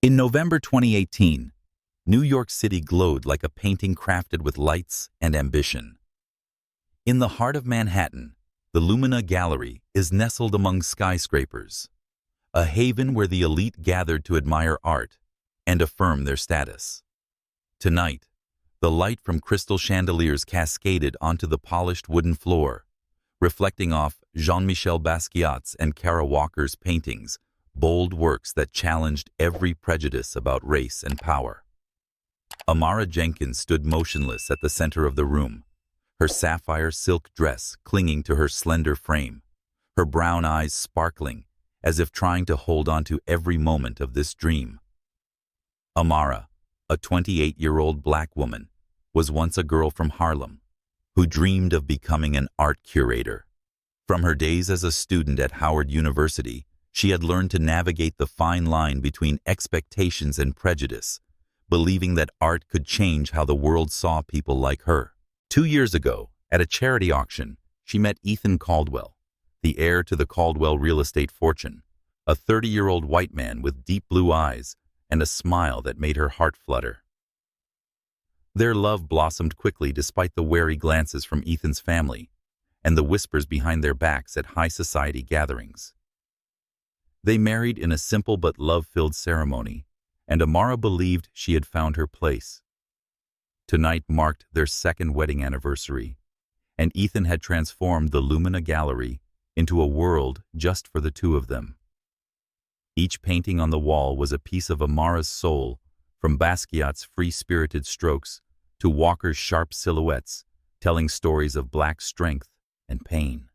In November 2018, New York City glowed like a painting crafted with lights and ambition. In the heart of Manhattan, the Lumina Gallery is nestled among skyscrapers, a haven where the elite gathered to admire art and affirm their status. Tonight, the light from crystal chandeliers cascaded onto the polished wooden floor, reflecting off Jean-Michel Basquiat's and Kara Walker's paintings, bold works that challenged every prejudice about race and power. Amara Jenkins stood motionless at the center of the room, her sapphire silk dress clinging to her slender frame, her brown eyes sparkling as if trying to hold on to every moment of this dream. Amara, a 28-year-old black woman, was once a girl from Harlem who dreamed of becoming an art curator. From her days as a student at Howard University, she had learned to navigate the fine line between expectations and prejudice, believing that art could change how the world saw people like her. 2 years ago, at a charity auction, she met Ethan Caldwell, the heir to the Caldwell real estate fortune, a 30-year-old white man with deep blue eyes and a smile that made her heart flutter. Their love blossomed quickly despite the wary glances from Ethan's family and the whispers behind their backs at high society gatherings. They married in a simple but love-filled ceremony, and Amara believed she had found her place. Tonight marked their second wedding anniversary, and Ethan had transformed the Lumina Gallery into a world just for the two of them. Each painting on the wall was a piece of Amara's soul, from Basquiat's free-spirited strokes to Walker's sharp silhouettes, telling stories of black strength and pain.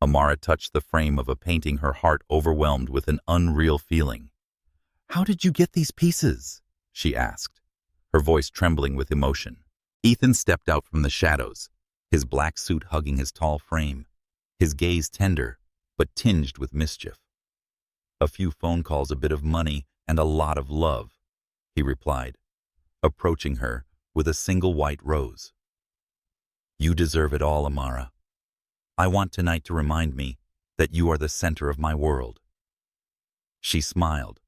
Amara touched the frame of a painting, her heart overwhelmed with an unreal feeling. "How did you get these pieces?" she asked, her voice trembling with emotion. Ethan stepped out from the shadows, his black suit hugging his tall frame, his gaze tender but tinged with mischief. "A few phone calls, a bit of money, and a lot of love," he replied, approaching her with a single white rose. "You deserve it all, Amara. I want tonight to remind me that you are the center of my world." She smiled,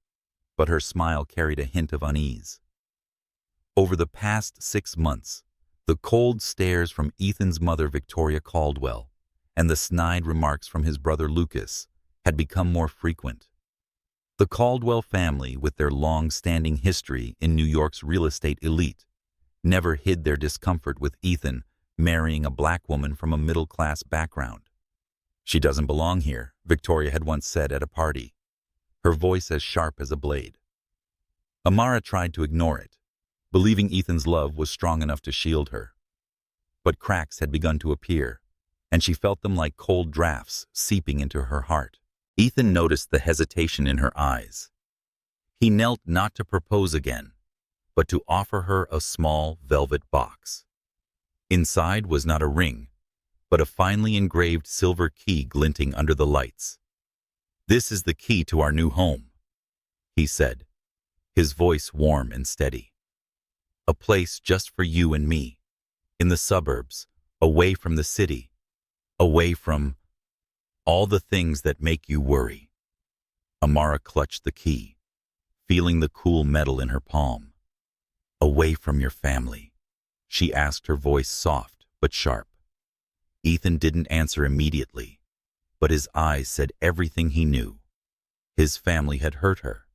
but her smile carried a hint of unease. Over the past 6 months, the cold stares from Ethan's mother, Victoria Caldwell, and the snide remarks from his brother Lucas had become more frequent. The Caldwell family, with their long-standing history in New York's real estate elite, never hid their discomfort with Ethan marrying a black woman from a middle-class background. "She doesn't belong here," Victoria had once said at a party, her voice as sharp as a blade. Amara tried to ignore it, believing Ethan's love was strong enough to shield her. But cracks had begun to appear, and she felt them like cold drafts seeping into her heart. Ethan noticed the hesitation in her eyes. He knelt not to propose again, but to offer her a small velvet box. Inside was not a ring, but a finely engraved silver key glinting under the lights. "This is the key to our new home," he said, his voice warm and steady. "A place just for you and me, in the suburbs, away from the city, away from all the things that make you worry." Amara clutched the key, feeling the cool metal in her palm. "Away from your family?" she asked, her voice soft but sharp. Ethan didn't answer immediately, but his eyes said everything he knew. His family had hurt her,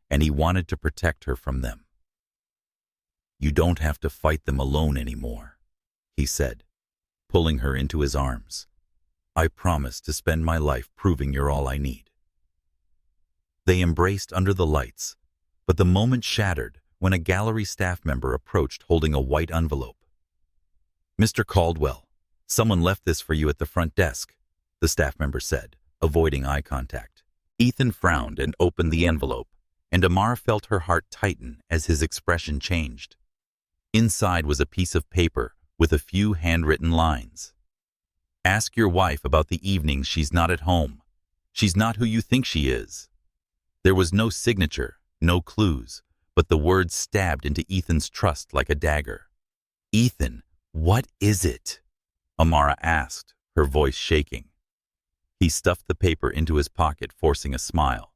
and he wanted to protect her from them. "You don't have to fight them alone anymore," he said, pulling her into his arms. "I promise to spend my life proving you're all I need." They embraced under the lights, but the moment shattered when a gallery staff member approached holding a white envelope. "Mr. Caldwell, someone left this for you at the front desk," the staff member said, avoiding eye contact. Ethan frowned and opened the envelope, and Amara felt her heart tighten as his expression changed. Inside was a piece of paper with a few handwritten lines. "Ask your wife about the evenings she's not at home. She's not who you think she is." There was no signature, no clues, but the words stabbed into Ethan's trust like a dagger. "Ethan, what is it?" Amara asked, her voice shaking. He stuffed the paper into his pocket, forcing a smile.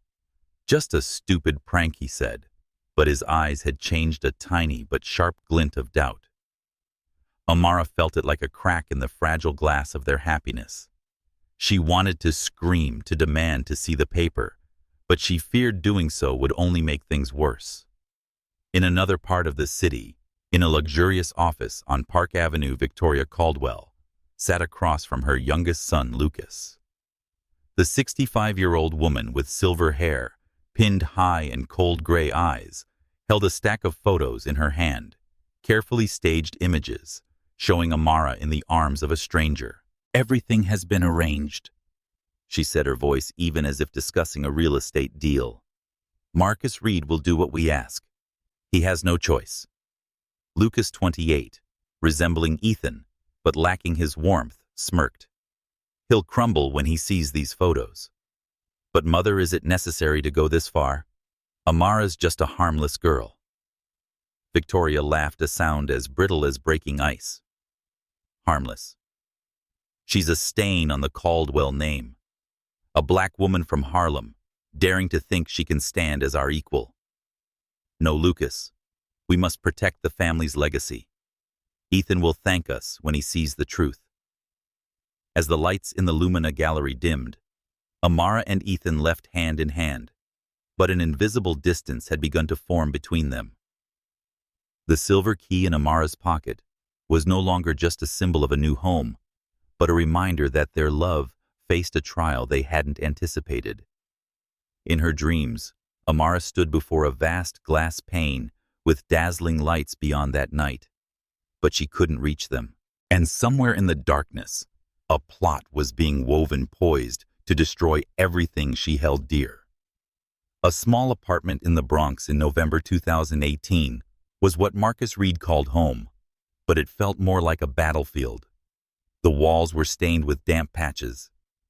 Just a stupid prank, he said, but his eyes had changed a tiny but sharp glint of doubt. Amara felt it like a crack in the fragile glass of their happiness. She wanted to scream, to demand to see the paper, but she feared doing so would only make things worse. In another part of the city, in a luxurious office on Park Avenue, Victoria Caldwell sat across from her youngest son, Lucas. The 65-year-old woman with silver hair, pinned high and cold gray eyes, held a stack of photos in her hand, carefully staged images, showing Amara in the arms of a stranger. "Everything has been arranged," she said, her voice even as if discussing a real estate deal. "Marcus Reed will do what we ask. He has no choice." Lucas, 28, resembling Ethan, but lacking his warmth, smirked. "He'll crumble when he sees these photos." "But mother, is it necessary to go this far? Amara's just a harmless girl." Victoria laughed, a sound as brittle as breaking ice. "Harmless. She's a stain on the Caldwell name. A black woman from Harlem, daring to think she can stand as our equal. No, Lucas, we must protect the family's legacy. Ethan will thank us when he sees the truth." As the lights in the Lumina gallery dimmed, Amara and Ethan left hand in hand, but an invisible distance had begun to form between them. The silver key in Amara's pocket was no longer just a symbol of a new home, but a reminder that their love faced a trial they hadn't anticipated. In her dreams, Amara stood before a vast glass pane with dazzling lights beyond that night, but she couldn't reach them. And somewhere in the darkness, a plot was being woven, poised to destroy everything she held dear. A small apartment in the Bronx in November 2018 was what Marcus Reed called home, but it felt more like a battlefield. The walls were stained with damp patches.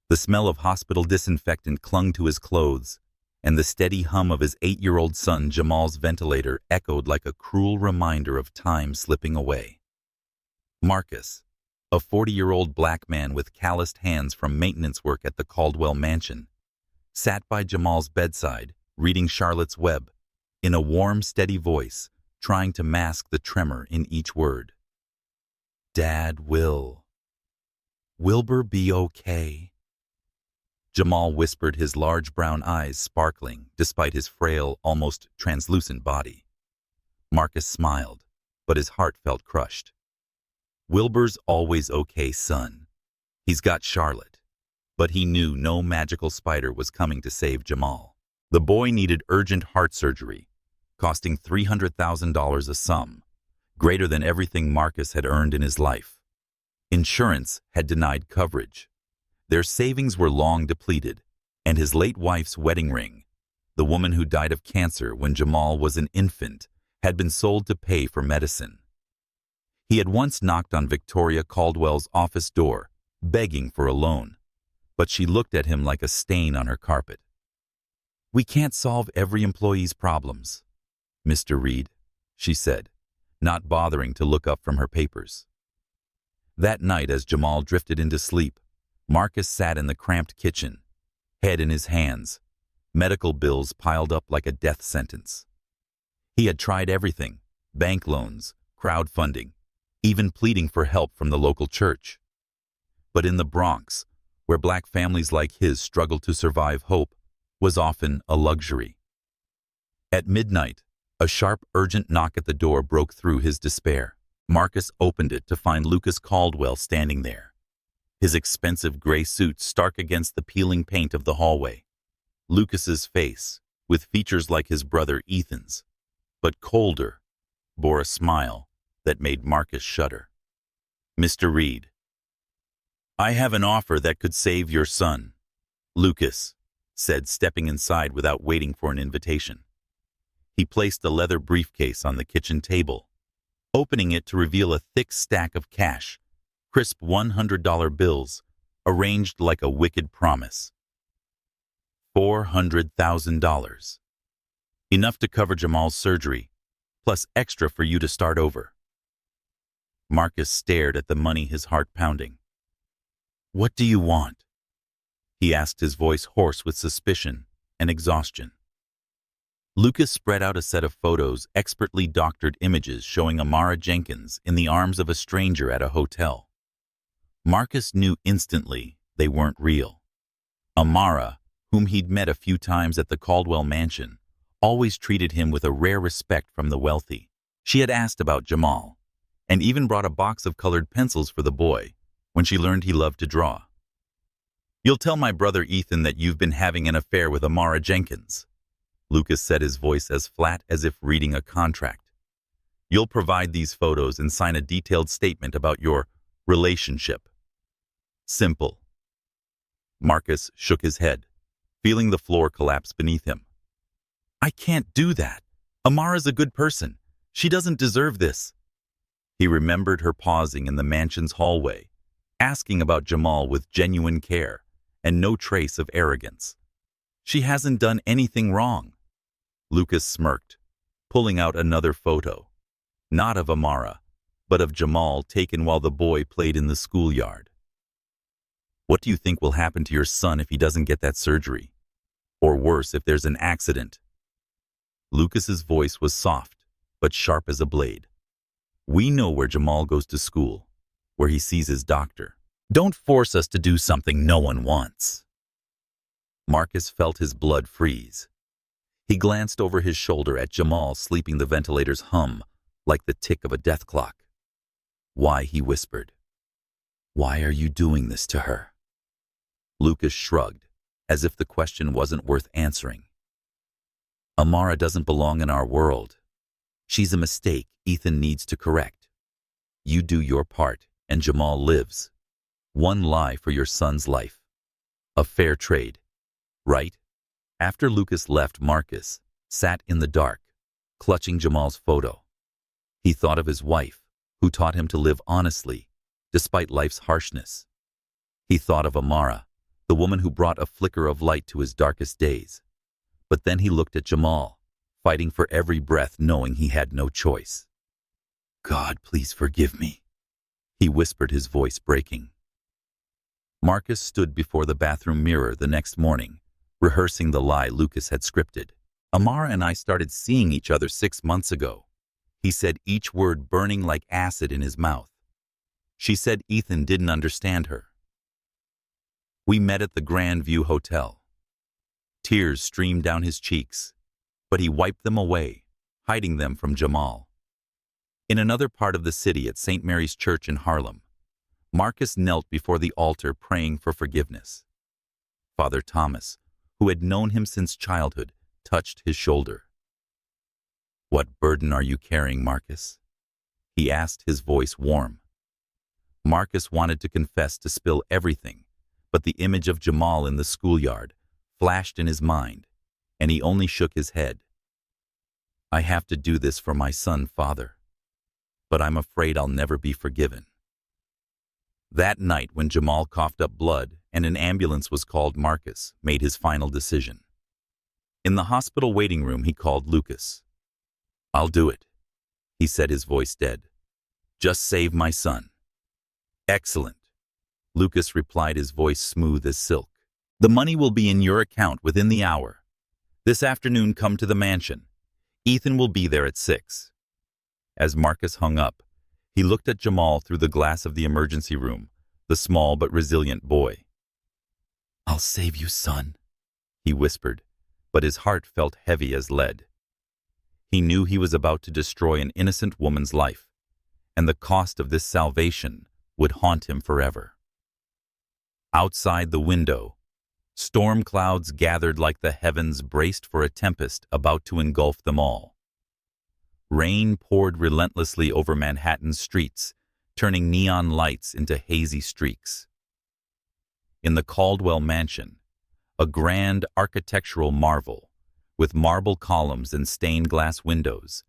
The smell of hospital disinfectant clung to his clothes, and the steady hum of his 8-year-old son Jamal's ventilator echoed like a cruel reminder of time slipping away. Marcus, a 40-year-old black man with calloused hands from maintenance work at the Caldwell mansion, sat by Jamal's bedside, reading Charlotte's Web, in a warm, steady voice, trying to mask the tremor in each word. "Dad, Wilbur be okay?" Jamal whispered, his large brown eyes sparkling despite his frail, almost translucent body. Marcus smiled, but his heart felt crushed. "Wilbur's always okay, son. He's got Charlotte." But he knew no magical spider was coming to save Jamal. The boy needed urgent heart surgery, costing $300,000, a sum greater than everything Marcus had earned in his life. Insurance had denied coverage. Their savings were long depleted, and his late wife's wedding ring, the woman who died of cancer when Jamal was an infant, had been sold to pay for medicine. He had once knocked on Victoria Caldwell's office door, begging for a loan, but she looked at him like a stain on her carpet. "We can't solve every employee's problems, Mr. Reed," she said, not bothering to look up from her papers. That night, as Jamal drifted into sleep, Marcus sat in the cramped kitchen, head in his hands, medical bills piled up like a death sentence. He had tried everything: bank loans, crowdfunding, even pleading for help from the local church. But in the Bronx, where black families like his struggled to survive, hope was often a luxury. At midnight, a sharp, urgent knock at the door broke through his despair. Marcus opened it to find Lucas Caldwell standing there, his expensive gray suit stark against the peeling paint of the hallway. Lucas's face, with features like his brother Ethan's, but colder, bore a smile that made Marcus shudder. "Mr. Reed, I have an offer that could save your son," Lucas said, stepping inside without waiting for an invitation. He placed a leather briefcase on the kitchen table, opening it to reveal a thick stack of cash, crisp $100 bills, arranged like a wicked promise. $400,000. Enough to cover Jamal's surgery, plus extra for you to start over. Marcus stared at the money, his heart pounding. "What do you want?" he asked, his voice hoarse with suspicion and exhaustion. Lucas spread out a set of photos, expertly doctored images showing Amara Jenkins in the arms of a stranger at a hotel. Marcus knew instantly they weren't real. Amara, whom he'd met a few times at the Caldwell mansion, always treated him with a rare respect from the wealthy. She had asked about Jamal, and even brought a box of colored pencils for the boy when she learned he loved to draw. "You'll tell my brother Ethan that you've been having an affair with Amara Jenkins," Lucas said, his voice as flat as if reading a contract. "You'll provide these photos and sign a detailed statement about your relationship. Simple." Marcus shook his head, feeling the floor collapse beneath him. "I can't do that. Amara's a good person. She doesn't deserve this." He remembered her pausing in the mansion's hallway, asking about Jamal with genuine care and no trace of arrogance. "She hasn't done anything wrong." Lucas smirked, pulling out another photo, not of Amara, but of Jamal, taken while the boy played in the schoolyard. "What do you think will happen to your son if he doesn't get that surgery? Or worse, if there's an accident?" Lucas's voice was soft, but sharp as a blade. "We know where Jamal goes to school, where he sees his doctor. Don't force us to do something no one wants." Marcus felt his blood freeze. He glanced over his shoulder at Jamal, sleeping, the ventilator's hum like the tick of a death clock. "Why?" he whispered. "Why are you doing this to her?" Lucas shrugged, as if the question wasn't worth answering. "Amara doesn't belong in our world. She's a mistake Ethan needs to correct. You do your part, and Jamal lives. One lie for your son's life. A fair trade, right?" After Lucas left, Marcus sat in the dark, clutching Jamal's photo. He thought of his wife, who taught him to live honestly, despite life's harshness. He thought of Amara, the woman who brought a flicker of light to his darkest days. But then he looked at Jamal, fighting for every breath, knowing he had no choice. "God, please forgive me," he whispered, his voice breaking. Marcus stood before the bathroom mirror the next morning, rehearsing the lie Lucas had scripted. "Amara and I started seeing each other 6 months ago," he said, each word burning like acid in his mouth. "She said Ethan didn't understand her. We met at the Grand View Hotel." Tears streamed down his cheeks, but he wiped them away, hiding them from Jamal. In another part of the city, at St. Mary's Church in Harlem, Marcus knelt before the altar, praying for forgiveness. Father Thomas, who had known him since childhood, touched his shoulder. "What burden are you carrying, Marcus?" he asked, his voice warm. Marcus wanted to confess, to spill everything, but the image of Jamal in the schoolyard flashed in his mind, and he only shook his head. "I have to do this for my son, Father, but I'm afraid I'll never be forgiven." That night, when Jamal coughed up blood and an ambulance was called, Marcus made his final decision. In the hospital waiting room, he called Lucas. "I'll do it," he said, his voice dead. "Just save my son." "Excellent," Lucas replied, his voice smooth as silk. "The money will be in your account within the hour. This afternoon, come to the mansion. Ethan will be there at 6. As Marcus hung up, he looked at Jamal through the glass of the emergency room, the small but resilient boy. "I'll save you, son," he whispered, but his heart felt heavy as lead. He knew he was about to destroy an innocent woman's life, and the cost of this salvation would haunt him forever. Outside the window, storm clouds gathered like the heavens braced for a tempest about to engulf them all. Rain poured relentlessly over Manhattan's streets, turning neon lights into hazy streaks. In the Caldwell mansion, a grand architectural marvel, with marble columns and stained glass windows,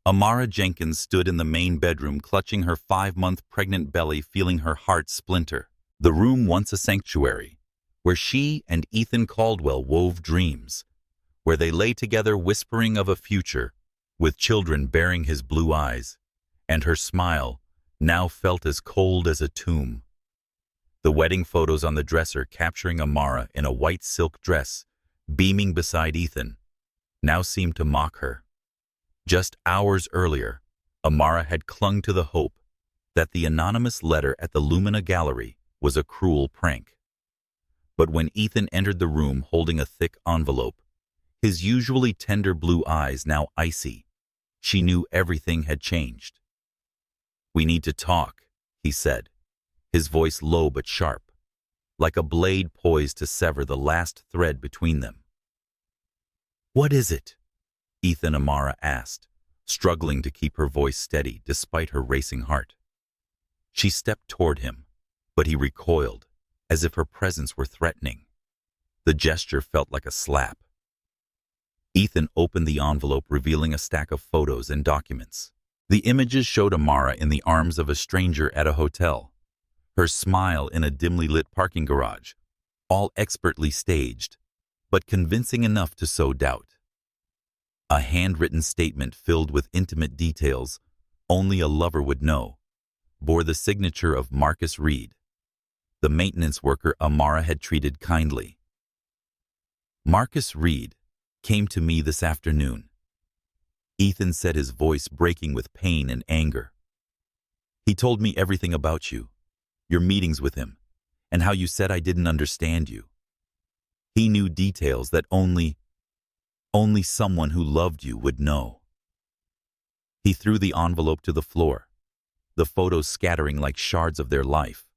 Amara Jenkins stood in the main bedroom, clutching her 5-month pregnant belly, feeling her heart splinter. The room, once a sanctuary, where she and Ethan Caldwell wove dreams, where they lay together whispering of a future, with children bearing his blue eyes, and her smile now felt as cold as a tomb. The wedding photos on the dresser capturing Amara in a white silk dress, beaming beside Ethan, now seemed to mock her. Just hours earlier, Amara had clung to the hope that the anonymous letter at the Lumina Gallery was a cruel prank. But when Ethan entered the room holding a thick envelope, his usually tender blue eyes now icy, she knew everything had changed. "We need to talk," he said, his voice low but sharp, like a blade poised to sever the last thread between them. "What is it?" Ethan Amara asked, struggling to keep her voice steady despite her racing heart. She stepped toward him, but he recoiled, as if her presence were threatening. The gesture felt like a slap. Ethan opened the envelope, revealing a stack of photos and documents. The images showed Amara in the arms of a stranger at a hotel, her smile in a dimly lit parking garage, all expertly staged, but convincing enough to sow doubt. A handwritten statement filled with intimate details only a lover would know bore the signature of Marcus Reed, the maintenance worker Amara had treated kindly. "Marcus Reed came to me this afternoon," Ethan said, his voice breaking with pain and anger. "He told me everything about you, your meetings with him, and how you said I didn't understand you. He knew details that only someone who loved you would know." He threw the envelope to the floor, the photos scattering like shards of their life.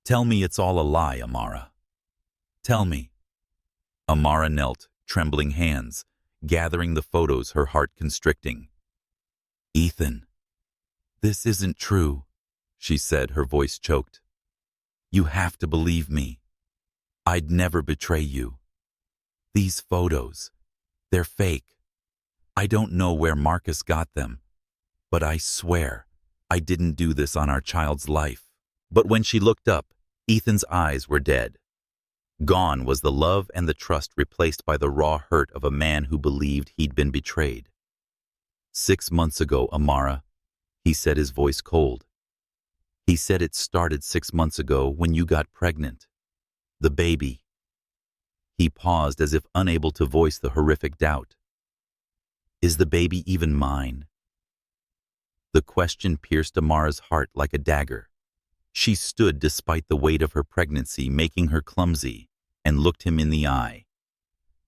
"Tell me it's all a lie, Amara. Tell me." Amara knelt, trembling hands, gathering the photos, her heart constricting. "Ethan, this isn't true," she said, her voice choked. "You have to believe me. I'd never betray you. These photos, they're fake. I don't know where Marcus got them, but I swear I didn't do this on our child's life." But when she looked up, Ethan's eyes were dead. Gone was the love and the trust, replaced by the raw hurt of a man who believed he'd been betrayed. "6 months ago, Amara," he said, his voice cold. "He said it started 6 months ago when you got pregnant. The baby." He paused as if unable to voice the horrific doubt. "Is the baby even mine?" The question pierced Amara's heart like a dagger. She stood despite the weight of her pregnancy making her clumsy, and looked him in the eye.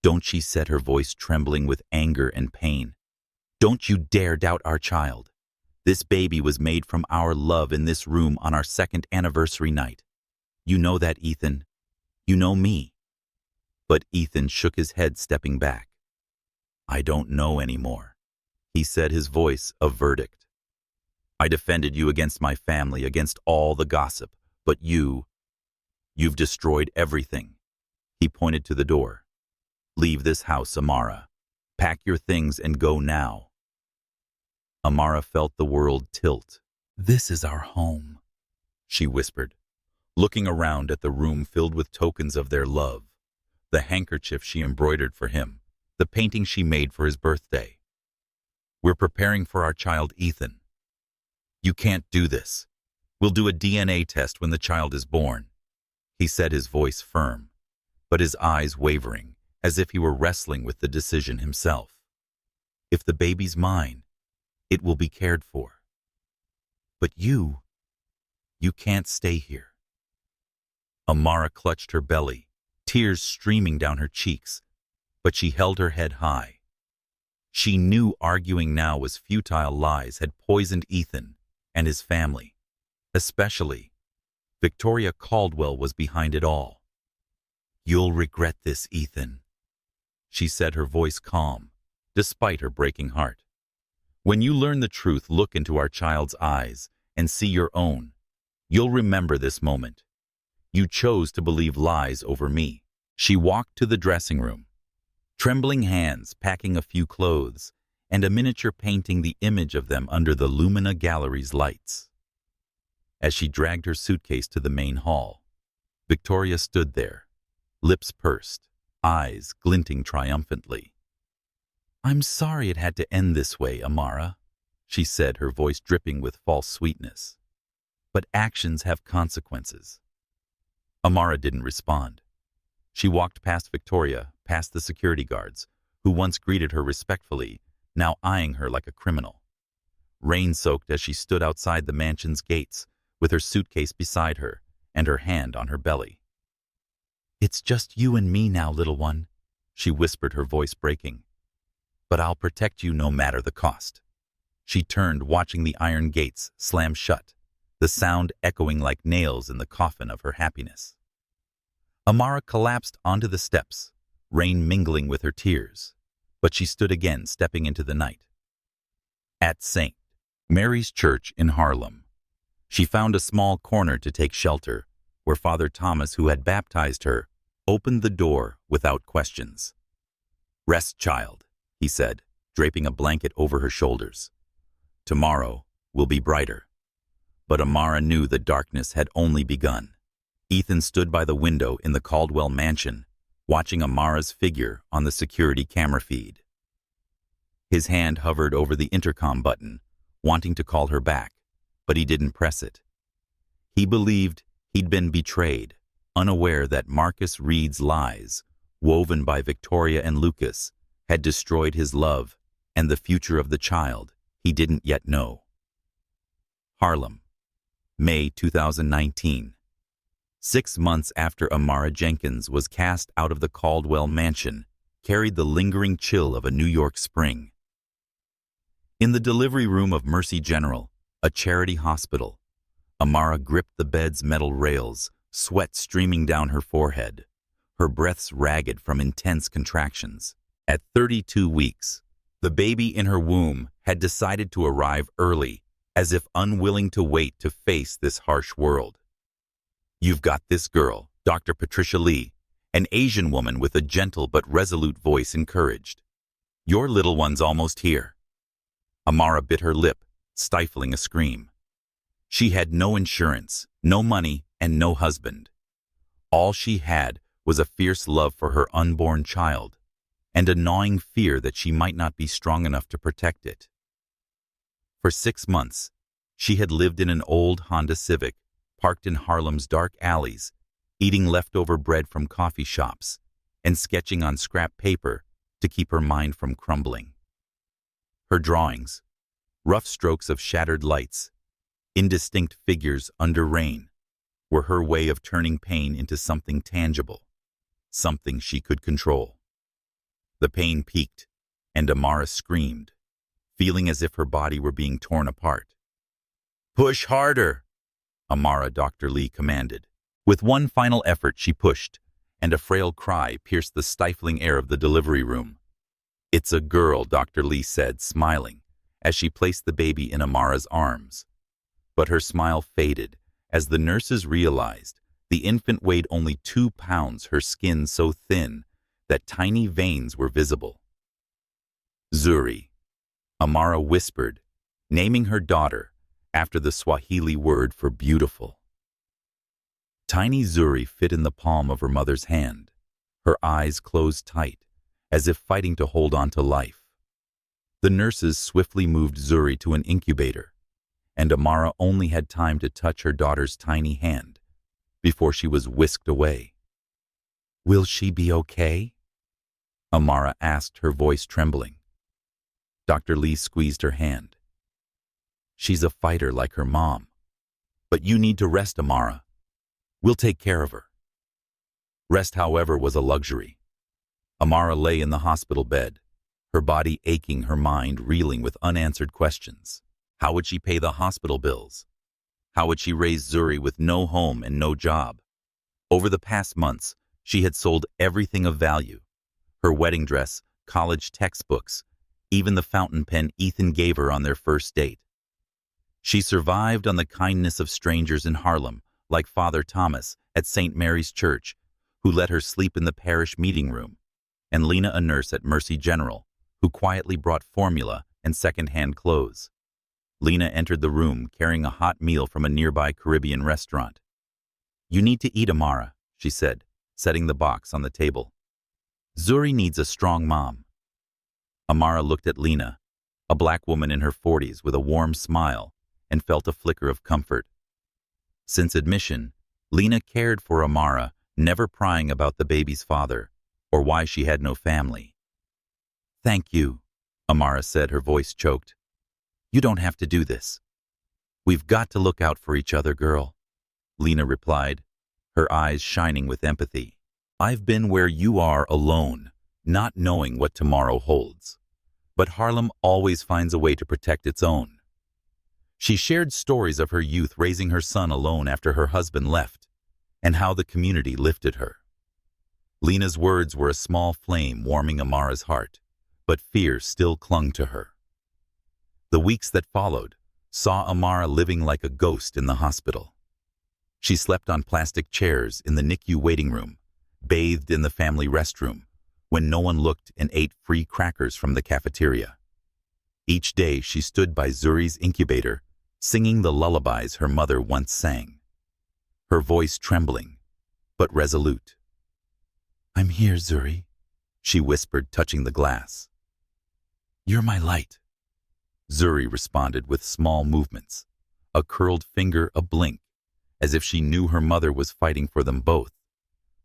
"Don't," she said, her voice trembling with anger and pain. "Don't you dare doubt our child. This baby was made from our love in this room on our 2nd anniversary night. You know that, Ethan. You know me." But Ethan shook his head, stepping back. "I don't know anymore," he said, his voice a verdict. "I defended you against my family, against all the gossip, but you've destroyed everything." He pointed to the door. "Leave this house, Amara. Pack your things and go now." Amara felt the world tilt. "This is our home," she whispered, looking around at the room filled with tokens of their love, the handkerchief she embroidered for him, the painting she made for his birthday. "We're preparing for our child, Ethan. You can't do this. We'll do a DNA test when the child is born," he said, his voice firm, but his eyes wavering, as if he were wrestling with the decision himself. "If the baby's mine, it will be cared for. But you can't stay here." Amara clutched her belly, tears streaming down her cheeks, but she held her head high. She knew arguing now was futile. Lies had poisoned Ethan and his family. Especially, Victoria Caldwell was behind it all. "You'll regret this, Ethan," she said, her voice calm, despite her breaking heart. "When you learn the truth, look into our child's eyes and see your own. You'll remember this moment. You chose to believe lies over me." She walked to the dressing room, trembling hands packing a few clothes and a miniature painting, the image of them under the Lumina Gallery's lights. As she dragged her suitcase to the main hall, Victoria stood there, lips pursed, eyes glinting triumphantly. "I'm sorry it had to end this way, Amara," she said, her voice dripping with false sweetness. "But actions have consequences." Amara didn't respond. She walked past Victoria, past the security guards, who once greeted her respectfully, now eyeing her like a criminal. Rain-soaked as she stood outside the mansion's gates, with her suitcase beside her and her hand on her belly. "It's just you and me now, little one," she whispered, her voice breaking. "But I'll protect you no matter the cost." She turned, watching the iron gates slam shut, the sound echoing like nails in the coffin of her happiness. Amara collapsed onto the steps, rain mingling with her tears, but she stood again, stepping into the night. At St. Mary's Church in Harlem, she found a small corner to take shelter, where Father Thomas, who had baptized her, opened the door without questions. "Rest, child," he said, draping a blanket over her shoulders. "Tomorrow will be brighter." But Amara knew the darkness had only begun. Ethan stood by the window in the Caldwell mansion, watching Amara's figure on the security camera feed. His hand hovered over the intercom button, wanting to call her back, but he didn't press it. He believed he'd been betrayed, unaware that Marcus Reed's lies, woven by Victoria and Lucas, had destroyed his love and the future of the child he didn't yet know. Harlem, May 2019. 6 months after Amara Jenkins was cast out of the Caldwell mansion, carried the lingering chill of a New York spring. In the delivery room of Mercy General, a charity hospital, Amara gripped the bed's metal rails, sweat streaming down her forehead, her breaths ragged from intense contractions. At 32 weeks, the baby in her womb had decided to arrive early, as if unwilling to wait to face this harsh world. "You've got this girl," Dr. Patricia Lee, an Asian woman with a gentle but resolute voice, encouraged. "Your little one's almost here." Amara bit her lip, stifling a scream. She had no insurance, no money, and no husband. All she had was a fierce love for her unborn child, and a gnawing fear that she might not be strong enough to protect it. For 6 months, she had lived in an old Honda Civic, parked in Harlem's dark alleys, eating leftover bread from coffee shops, and sketching on scrap paper to keep her mind from crumbling. Her drawings, rough strokes of shattered lights, indistinct figures under rain, were her way of turning pain into something tangible, something she could control. The pain peaked, and Amara screamed, feeling as if her body were being torn apart. "Push harder," Amara Dr. Lee commanded. With one final effort she pushed, and a frail cry pierced the stifling air of the delivery room. "It's a girl," Dr. Lee said, smiling, as she placed the baby in Amara's arms. But her smile faded as the nurses realized the infant weighed only 2 pounds, her skin so thin that tiny veins were visible. "Zuri," Amara whispered, naming her daughter after the Swahili word for beautiful. Tiny Zuri fit in the palm of her mother's hand, her eyes closed tight, as if fighting to hold on to life. The nurses swiftly moved Zuri to an incubator, and Amara only had time to touch her daughter's tiny hand before she was whisked away. "Will she be okay?" Amara asked, her voice trembling. Dr. Lee squeezed her hand. "She's a fighter like her mom. But you need to rest, Amara. We'll take care of her." Rest, however, was a luxury. Amara lay in the hospital bed, her body aching, her mind reeling with unanswered questions. How would she pay the hospital bills? How would she raise Zuri with no home and no job? Over the past months, she had sold everything of value: her wedding dress, college textbooks, even the fountain pen Ethan gave her on their first date. She survived on the kindness of strangers in Harlem, like Father Thomas at St. Mary's Church, who let her sleep in the parish meeting room, and Lena, a nurse at Mercy General, who quietly brought formula and second-hand clothes. Lena entered the room carrying a hot meal from a nearby Caribbean restaurant. "You need to eat, Amara," she said, setting the box on the table. "Zuri needs a strong mom." Amara looked at Lena, a black woman in her 40s with a warm smile, and felt a flicker of comfort. Since admission, Lena cared for Amara, never prying about the baby's father or why she had no family. Thank you, Amara said, her voice choked. You don't have to do this. We've got to look out for each other, girl, Lena replied, her eyes shining with empathy. I've been where you are alone, not knowing what tomorrow holds. But Harlem always finds a way to protect its own. She shared stories of her youth raising her son alone after her husband left, and how the community lifted her. Lena's words were a small flame warming Amara's heart, but fear still clung to her. The weeks that followed saw Amara living like a ghost in the hospital. She slept on plastic chairs in the NICU waiting room, bathed in the family restroom, when no one looked, and ate free crackers from the cafeteria. Each day she stood by Zuri's incubator, singing the lullabies her mother once sang, her voice trembling, but resolute. I'm here, Zuri, she whispered, touching the glass. You're my light. Zuri responded with small movements, a curled finger, a blink, as if she knew her mother was fighting for them both.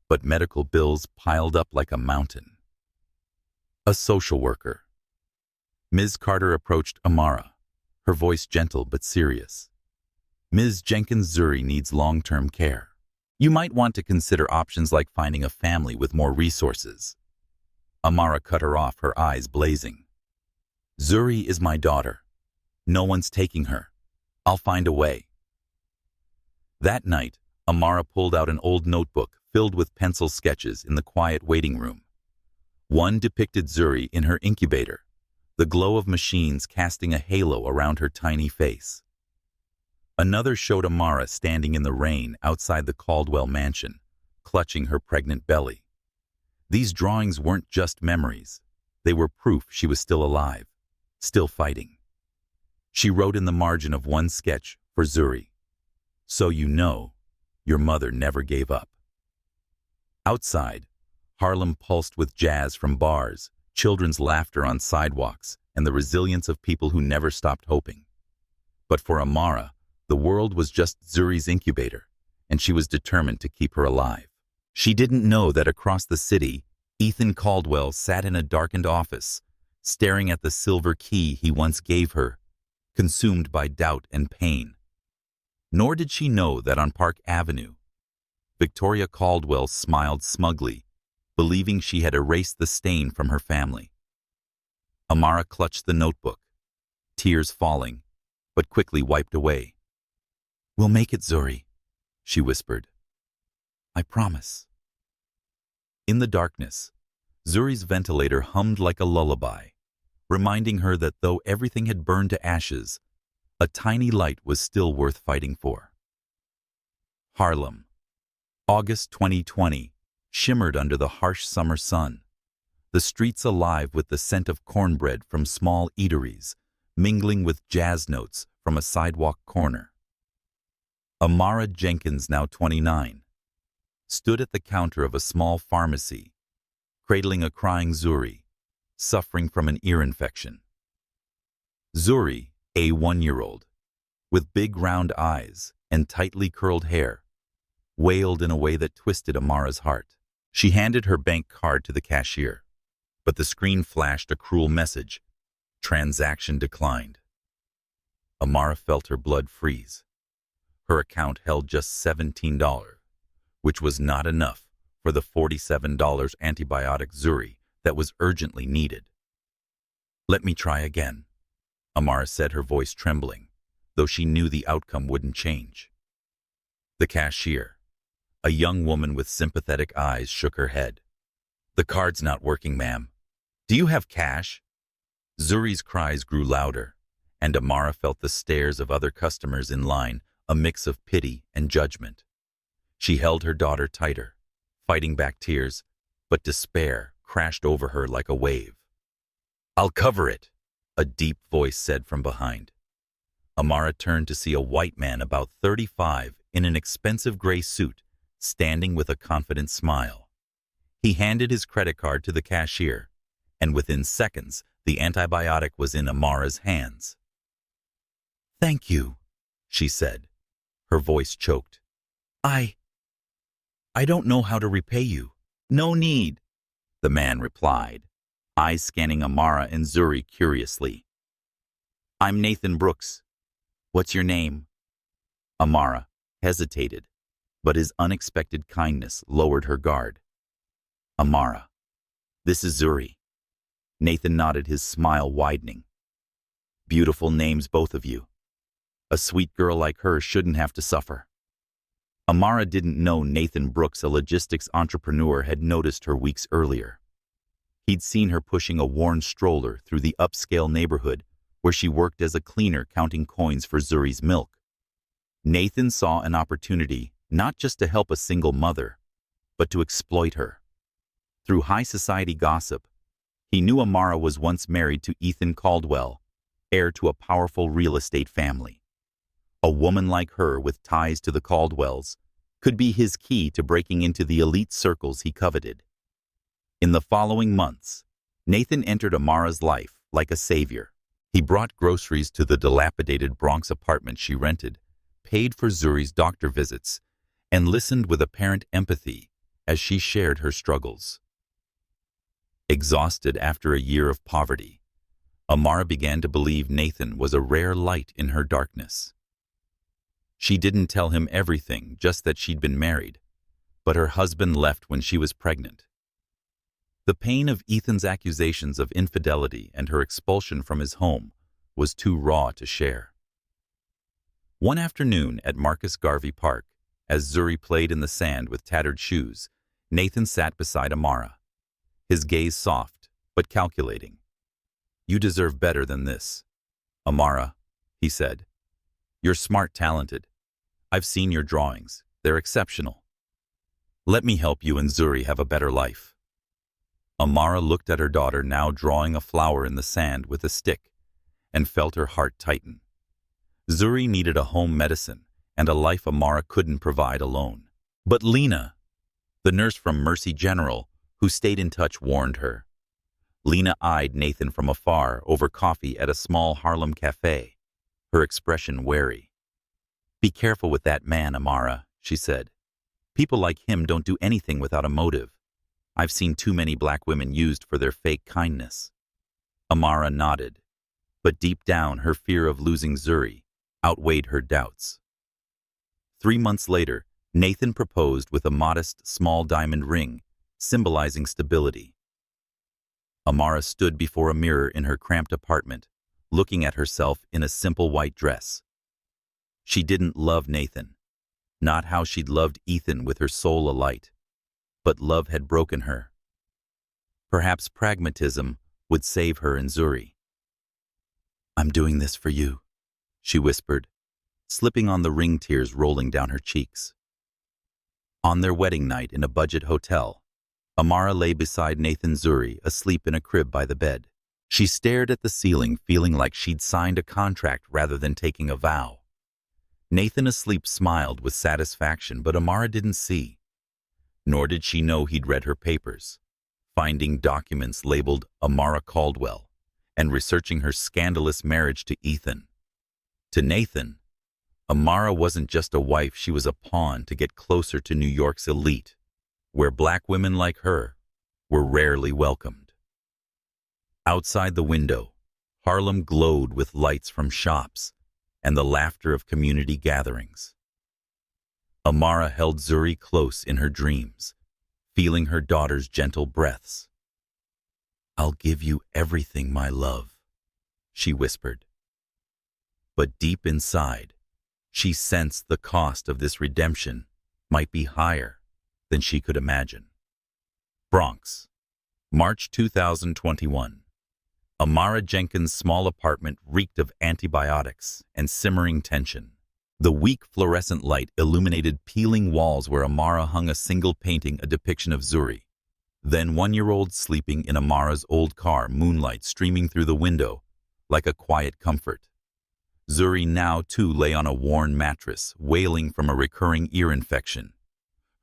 But medical bills piled up like a mountain. A social worker. Ms. Carter approached Amara, her voice gentle but serious. Ms. Jenkins, Zuri needs long-term care. You might want to consider options like finding a family with more resources. Amara cut her off, her eyes blazing. Zuri is my daughter. No one's taking her. I'll find a way. That night, Amara pulled out an old notebook filled with pencil sketches in the quiet waiting room. One depicted Zuri in her incubator, the glow of machines casting a halo around her tiny face. Another showed Amara standing in the rain outside the Caldwell mansion, clutching her pregnant belly. These drawings weren't just memories. They were proof she was still alive, still fighting. She wrote in the margin of one sketch for Zuri, "So you know, your mother never gave up." Outside, Harlem pulsed with jazz from bars, children's laughter on sidewalks, and the resilience of people who never stopped hoping. But for Amara, the world was just Zuri's incubator, and she was determined to keep her alive. She didn't know that across the city, Ethan Caldwell sat in a darkened office, staring at the silver key he once gave her, consumed by doubt and pain. Nor did she know that on Park Avenue, Victoria Caldwell smiled smugly, believing she had erased the stain from her family. Amara clutched the notebook, tears falling, but quickly wiped away. "We'll make it, Zuri," she whispered. "I promise." In the darkness, Zuri's ventilator hummed like a lullaby, reminding her that though everything had burned to ashes, a tiny light was still worth fighting for. Harlem, August 2020, shimmered under the harsh summer sun, the streets alive with the scent of cornbread from small eateries, mingling with jazz notes from a sidewalk corner. Amara Jenkins, now 29, stood at the counter of a small pharmacy, cradling a crying Zuri, suffering from an ear infection. Zuri, a 1-year-old, with big round eyes and tightly curled hair, wailed in a way that twisted Amara's heart. She handed her bank card to the cashier, but the screen flashed a cruel message: transaction declined. Amara felt her blood freeze. Her account held just $17, which was not enough for the $47 antibiotic Zuri that was urgently needed. "Let me try again," Amara said, her voice trembling, though she knew the outcome wouldn't change. The cashier, a young woman with sympathetic eyes, shook her head. "The card's not working, ma'am. Do you have cash?" Zuri's cries grew louder, and Amara felt the stares of other customers in line, a mix of pity and judgment. She held her daughter tighter, fighting back tears, but despair crashed over her like a wave. "I'll cover it," a deep voice said from behind. Amara turned to see a white man about 35 in an expensive gray suit, standing with a confident smile. He handed his credit card to the cashier, and within seconds, the antibiotic was in Amara's hands. "Thank you," she said, her voice choked. I don't know how to repay you." "No need," the man replied, eyes scanning Amara and Zuri curiously. "I'm Nathan Brooks. What's your name?" Amara hesitated, but his unexpected kindness lowered her guard. "Amara, this is Zuri." Nathan nodded, his smile widening. "Beautiful names, both of you. A sweet girl like her shouldn't have to suffer." Amara didn't know Nathan Brooks, a logistics entrepreneur, had noticed her weeks earlier. He'd seen her pushing a worn stroller through the upscale neighborhood where she worked as a cleaner counting coins for Zuri's milk. Nathan saw an opportunity not just to help a single mother, but to exploit her. Through high society gossip, he knew Amara was once married to Ethan Caldwell, heir to a powerful real estate family. A woman like her with ties to the Caldwells could be his key to breaking into the elite circles he coveted. In the following months, Nathan entered Amara's life like a savior. He brought groceries to the dilapidated Bronx apartment she rented, paid for Zuri's doctor visits, and listened with apparent empathy as she shared her struggles. Exhausted after a year of poverty, Amara began to believe Nathan was a rare light in her darkness. She didn't tell him everything, just that she'd been married, but her husband left when she was pregnant. The pain of Ethan's accusations of infidelity and her expulsion from his home was too raw to share. One afternoon at Marcus Garvey Park, as Zuri played in the sand with tattered shoes, Nathan sat beside Amara, his gaze soft but calculating. "You deserve better than this, Amara," he said. "You're smart, talented. I've seen your drawings. They're exceptional. Let me help you and Zuri have a better life." Amara looked at her daughter, now drawing a flower in the sand with a stick, and felt her heart tighten. Zuri needed a home medicine and a life Amara couldn't provide alone. But Lena, the nurse from Mercy General, who stayed in touch, warned her. Lena eyed Nathan from afar over coffee at a small Harlem cafe, her expression wary. "Be careful with that man, Amara," she said. "People like him don't do anything without a motive. I've seen too many black women used for their fake kindness." Amara nodded, but deep down her fear of losing Zuri outweighed her doubts. 3 months later, Nathan proposed with a modest small diamond ring, symbolizing stability. Amara stood before a mirror in her cramped apartment, looking at herself in a simple white dress. She didn't love Nathan, not how she'd loved Ethan with her soul alight, but love had broken her. Perhaps pragmatism would save her and Zuri. "I'm doing this for you," she whispered, slipping on the ring, tears rolling down her cheeks. On their wedding night in a budget hotel, Amara lay beside Nathan Zuri, asleep in a crib by the bed. She stared at the ceiling, feeling like she'd signed a contract rather than taking a vow. Nathan, asleep, smiled with satisfaction, but Amara didn't see. Nor did she know he'd read her papers, finding documents labeled Amara Caldwell, and researching her scandalous marriage to Ethan. To Nathan, Amara wasn't just a wife, she was a pawn to get closer to New York's elite, where black women like her were rarely welcomed. Outside the window, Harlem glowed with lights from shops and the laughter of community gatherings. Amara held Zuri close in her dreams, feeling her daughter's gentle breaths. "I'll give you everything, my love," she whispered. But deep inside, she sensed the cost of this redemption might be higher than she could imagine. Bronx, March 2021. Amara Jenkins' small apartment reeked of antibiotics and simmering tension. The weak fluorescent light illuminated peeling walls where Amara hung a single painting, a depiction of Zuri. Then 1-year-old sleeping in Amara's old car, moonlight streaming through the window like a quiet comfort. Zuri now too lay on a worn mattress, wailing from a recurring ear infection.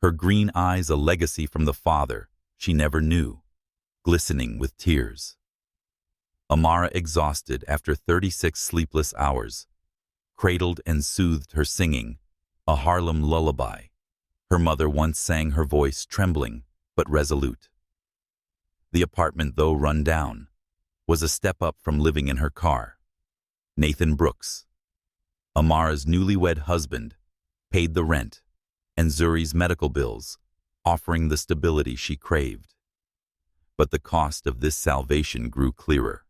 Her green eyes, a legacy from the father she never knew, glistening with tears. Amara, exhausted after 36 sleepless hours, cradled and soothed her, singing a Harlem lullaby her mother once sang, her voice trembling but resolute. The apartment, though run down, was a step up from living in her car. Nathan Brooks, Amara's newlywed husband, paid the rent and Zuri's medical bills, offering the stability she craved. But the cost of this salvation grew clearer.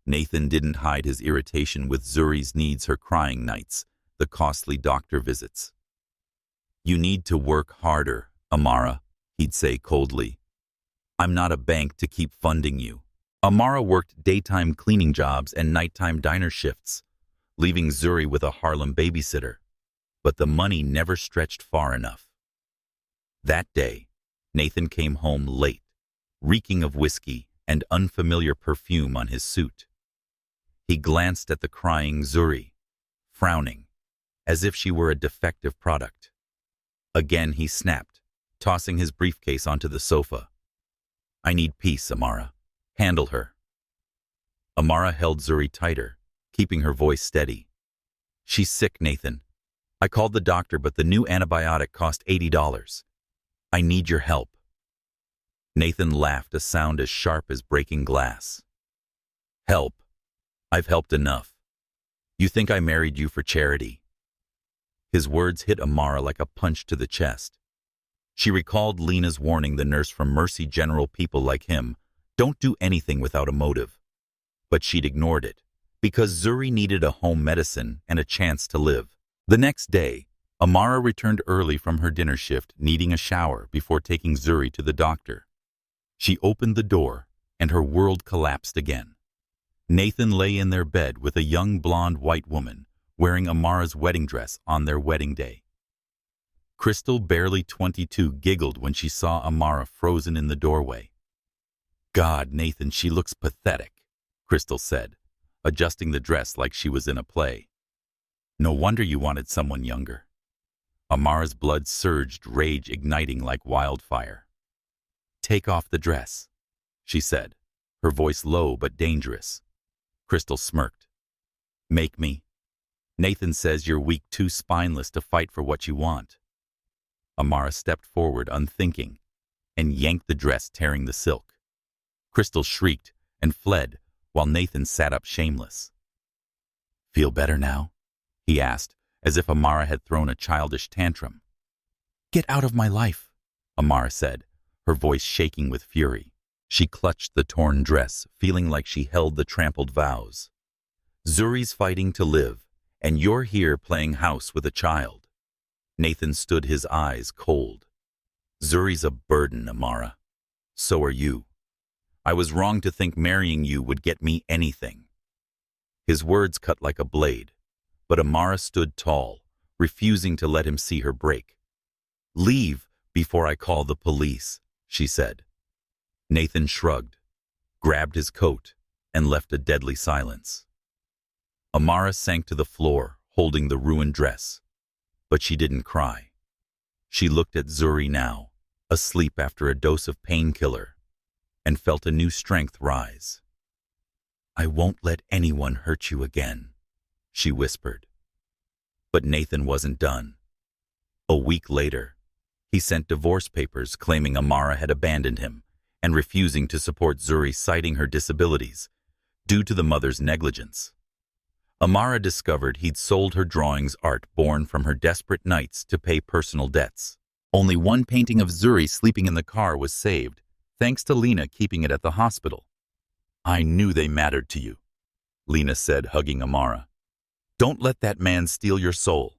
Nathan didn't hide his irritation with Zuri's needs, her crying nights, the costly doctor visits. "You need to work harder, Amara," he'd say coldly. "I'm not a bank to keep funding you." Amara worked daytime cleaning jobs and nighttime diner shifts, leaving Zuri with a Harlem babysitter. But the money never stretched far enough. That day, Nathan came home late, reeking of whiskey and unfamiliar perfume on his suit. He glanced at the crying Zuri, frowning, as if she were a defective product. Again he snapped, tossing his briefcase onto the sofa. "I need peace, Amara. Handle her." Amara held Zuri tighter, keeping her voice steady. "She's sick, Nathan. I called the doctor, but the new antibiotic cost $80. I need your help." Nathan laughed, a sound as sharp as breaking glass. "Help? I've helped enough. You think I married you for charity?" His words hit Amara like a punch to the chest. She recalled Lena's warning, the nurse from Mercy General: "People like him don't do anything without a motive." But she'd ignored it, because Zuri needed a home medicine and a chance to live. The next day, Amara returned early from her dinner shift, needing a shower before taking Zuri to the doctor. She opened the door, and her world collapsed again. Nathan lay in their bed with a young blonde white woman wearing Amara's wedding dress on their wedding day. Crystal, barely 22, giggled when she saw Amara frozen in the doorway. "God, Nathan, she looks pathetic," Crystal said, adjusting the dress like she was in a play. "No wonder you wanted someone younger." Amara's blood surged, rage igniting like wildfire. "Take off the dress," she said, her voice low but dangerous. Crystal smirked. "Make me? Nathan says you're weak, too spineless to fight for what you want." Amara stepped forward, unthinking, and yanked the dress, tearing the silk. Crystal shrieked and fled, while Nathan sat up shameless. "Feel better now?" he asked, as if Amara had thrown a childish tantrum. "Get out of my life," Amara said, her voice shaking with fury. She clutched the torn dress, feeling like she held the trampled vows. "Zuri's fighting to live, and you're here playing house with a child." Nathan stood, his eyes cold. "Zuri's a burden, Amara. So are you. I was wrong to think marrying you would get me anything." His words cut like a blade, but Amara stood tall, refusing to let him see her break. "Leave before I call the police," she said. Nathan shrugged, grabbed his coat, and left a deadly silence. Amara sank to the floor, holding the ruined dress. But she didn't cry. She looked at Zuri now, asleep after a dose of painkiller, and felt a new strength rise. "I won't let anyone hurt you again," she whispered. But Nathan wasn't done. A week later, he sent divorce papers claiming Amara had abandoned him and refusing to support Zuri, citing her disabilities due to the mother's negligence. Amara discovered he'd sold her drawings, art born from her desperate nights, to pay personal debts. Only one painting of Zuri sleeping in the car was saved, thanks to Lena keeping it at the hospital. "I knew they mattered to you," Lena said, hugging Amara. "Don't let that man steal your soul."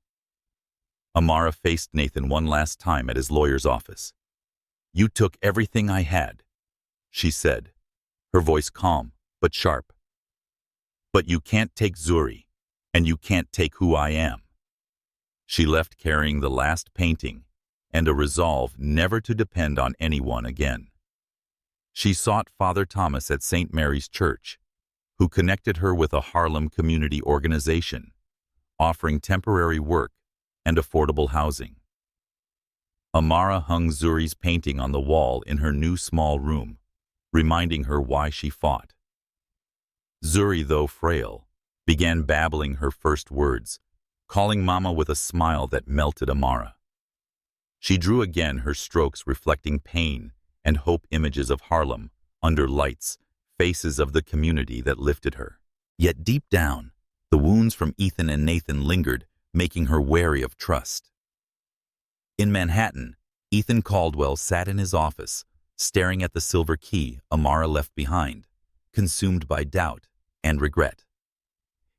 Amara faced Nathan one last time at his lawyer's office. "You took everything I had," she said, her voice calm but sharp. "But you can't take Zuri, and you can't take who I am." She left carrying the last painting and a resolve never to depend on anyone again. She sought Father Thomas at St. Mary's Church, who connected her with a Harlem community organization, offering temporary work and affordable housing. Amara hung Zuri's painting on the wall in her new small room, reminding her why she fought. Zuri, though frail, began babbling her first words, calling Mama with a smile that melted Amara. She drew again, her strokes reflecting pain and hope, images of Harlem under lights, faces of the community that lifted her. Yet deep down, the wounds from Ethan and Nathan lingered, making her wary of trust. In Manhattan, Ethan Caldwell sat in his office, staring at the silver key Amara left behind, consumed by doubt and regret.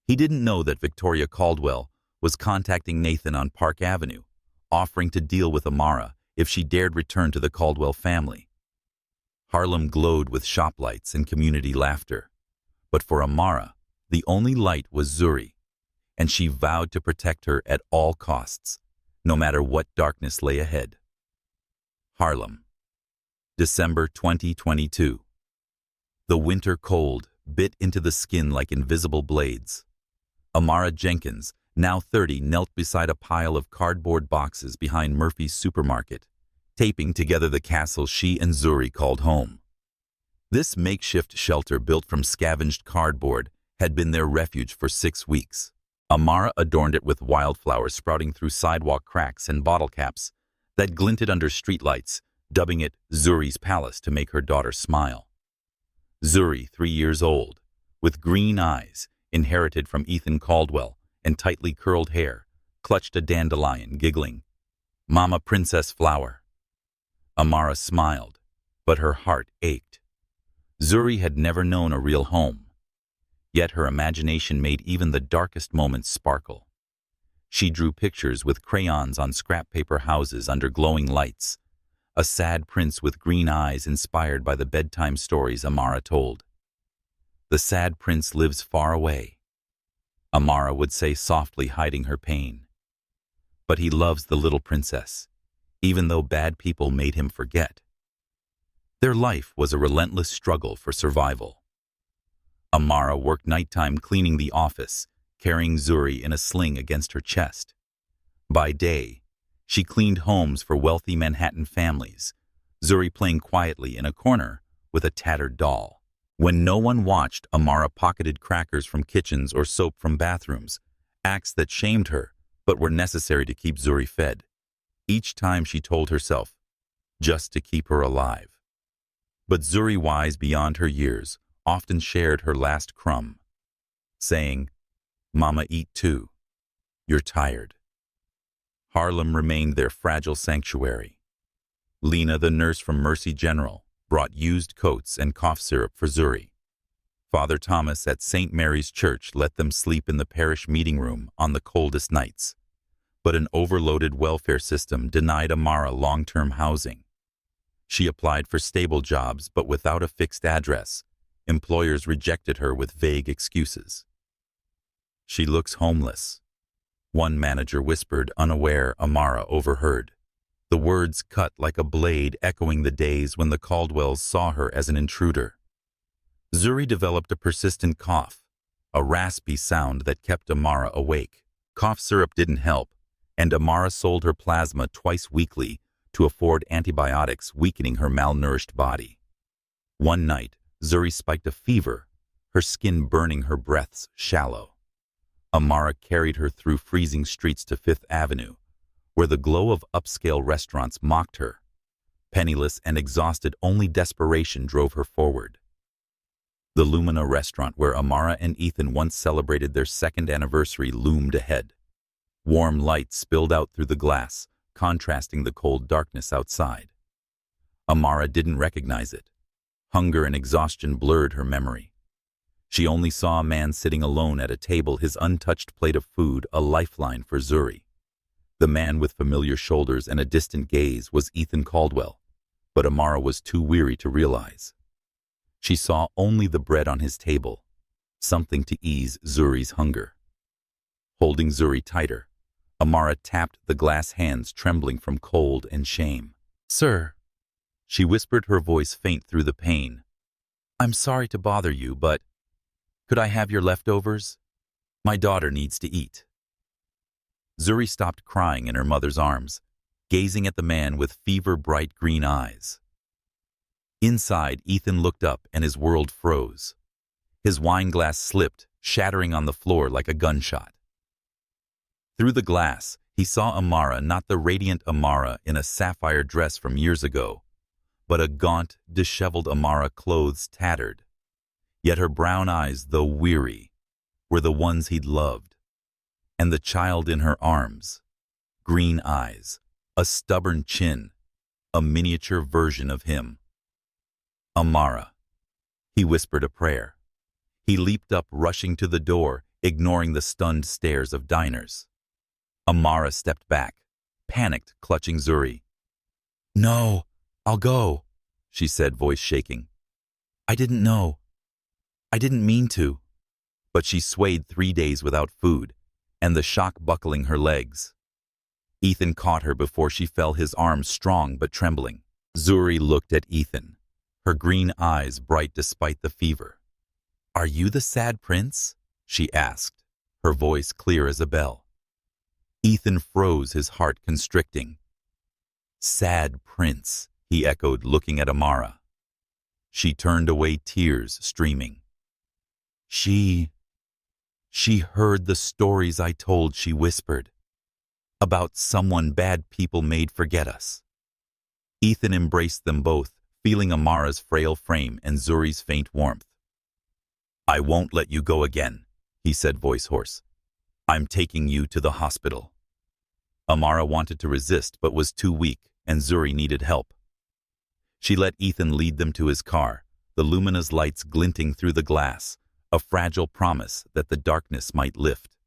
He didn't know that Victoria Caldwell was contacting Nathan on Park Avenue, offering to deal with Amara if she dared return to the Caldwell family. Harlem glowed with shop lights and community laughter. But for Amara, the only light was Zuri, and she vowed to protect her at all costs, no matter what darkness lay ahead. Harlem, December 2022. The winter cold bit into the skin like invisible blades. Amara Jenkins, now 30, knelt beside a pile of cardboard boxes behind Murphy's supermarket, taping together the castle she and Zuri called home. This makeshift shelter built from scavenged cardboard had been their refuge for 6 weeks. Amara adorned it with wildflowers sprouting through sidewalk cracks and bottle caps that glinted under streetlights, dubbing it Zuri's Palace to make her daughter smile. Zuri, 3 years old, with green eyes, inherited from Ethan Caldwell, and tightly curled hair, clutched a dandelion, giggling, "Mama Princess Flower." Amara smiled, but her heart ached. Zuri had never known a real home. Yet her imagination made even the darkest moments sparkle. She drew pictures with crayons on scrap paper houses under glowing lights, a sad prince with green eyes inspired by the bedtime stories Amara told. "The sad prince lives far away," Amara would say softly, hiding her pain. "But he loves the little princess, even though bad people made him forget." Their life was a relentless struggle for survival. Amara worked nighttime cleaning the office, carrying Zuri in a sling against her chest. By day, she cleaned homes for wealthy Manhattan families, Zuri playing quietly in a corner with a tattered doll. When no one watched, Amara pocketed crackers from kitchens or soap from bathrooms, acts that shamed her but were necessary to keep Zuri fed. Each time she told herself, just to keep her alive. But Zuri, wise beyond her years, often shared her last crumb, saying, "Mama, eat too. You're tired." Harlem remained their fragile sanctuary. Lena, the nurse from Mercy General, brought used coats and cough syrup for Zuri. Father Thomas at St. Mary's Church let them sleep in the parish meeting room on the coldest nights. But an overloaded welfare system denied Amara long-term housing. She applied for stable jobs, but without a fixed address, employers rejected her with vague excuses. "She looks homeless," one manager whispered, unaware Amara overheard. The words cut like a blade, echoing the days when the Caldwells saw her as an intruder. Zuri developed a persistent cough, a raspy sound that kept Amara awake. Cough syrup didn't help, and Amara sold her plasma twice weekly to afford antibiotics, weakening her malnourished body. One night, Zuri spiked a fever, her skin burning, her breaths shallow. Amara carried her through freezing streets to Fifth Avenue, where the glow of upscale restaurants mocked her. Penniless and exhausted, only desperation drove her forward. The Lumina restaurant where Amara and Ethan once celebrated their second anniversary loomed ahead. Warm light spilled out through the glass, contrasting the cold darkness outside. Amara didn't recognize it. Hunger and exhaustion blurred her memory. She only saw a man sitting alone at a table, his untouched plate of food a lifeline for Zuri. The man with familiar shoulders and a distant gaze was Ethan Caldwell, but Amara was too weary to realize. She saw only the bread on his table, something to ease Zuri's hunger. Holding Zuri tighter, Amara tapped the glass hands, trembling from cold and shame. "Sir," she whispered, her voice faint through the pain. "I'm sorry to bother you, but could I have your leftovers? My daughter needs to eat." Zuri stopped crying in her mother's arms, gazing at the man with fever-bright green eyes. Inside, Ethan looked up and his world froze. His wine glass slipped, shattering on the floor like a gunshot. Through the glass, he saw Amara, not the radiant Amara in a sapphire dress from years ago, but a gaunt, disheveled Amara, clothes tattered. Yet her brown eyes, though weary, were the ones he'd loved. And the child in her arms, green eyes, a stubborn chin, a miniature version of him. Amara. He whispered a prayer. He leaped up, rushing to the door, ignoring the stunned stares of diners. Amara stepped back, panicked, clutching Zuri. "No, I'll go," she said, voice shaking. "I didn't know. I didn't mean to." But she swayed 3 days without food, and the shock buckling her legs. Ethan caught her before she fell, his arms strong but trembling. Zuri looked at Ethan, her green eyes bright despite the fever. "Are you the sad prince?" she asked, her voice clear as a bell. Ethan froze, his heart constricting. "Sad prince," he echoed, looking at Amara. She turned away, tears streaming. She heard the stories I told," she whispered. "About someone bad people made forget us." Ethan embraced them both, feeling Amara's frail frame and Zuri's faint warmth. "I won't let you go again," he said, voice hoarse. "I'm taking you to the hospital." Amara wanted to resist but was too weak, and Zuri needed help. She let Ethan lead them to his car, the luminous lights glinting through the glass, a fragile promise that the darkness might lift.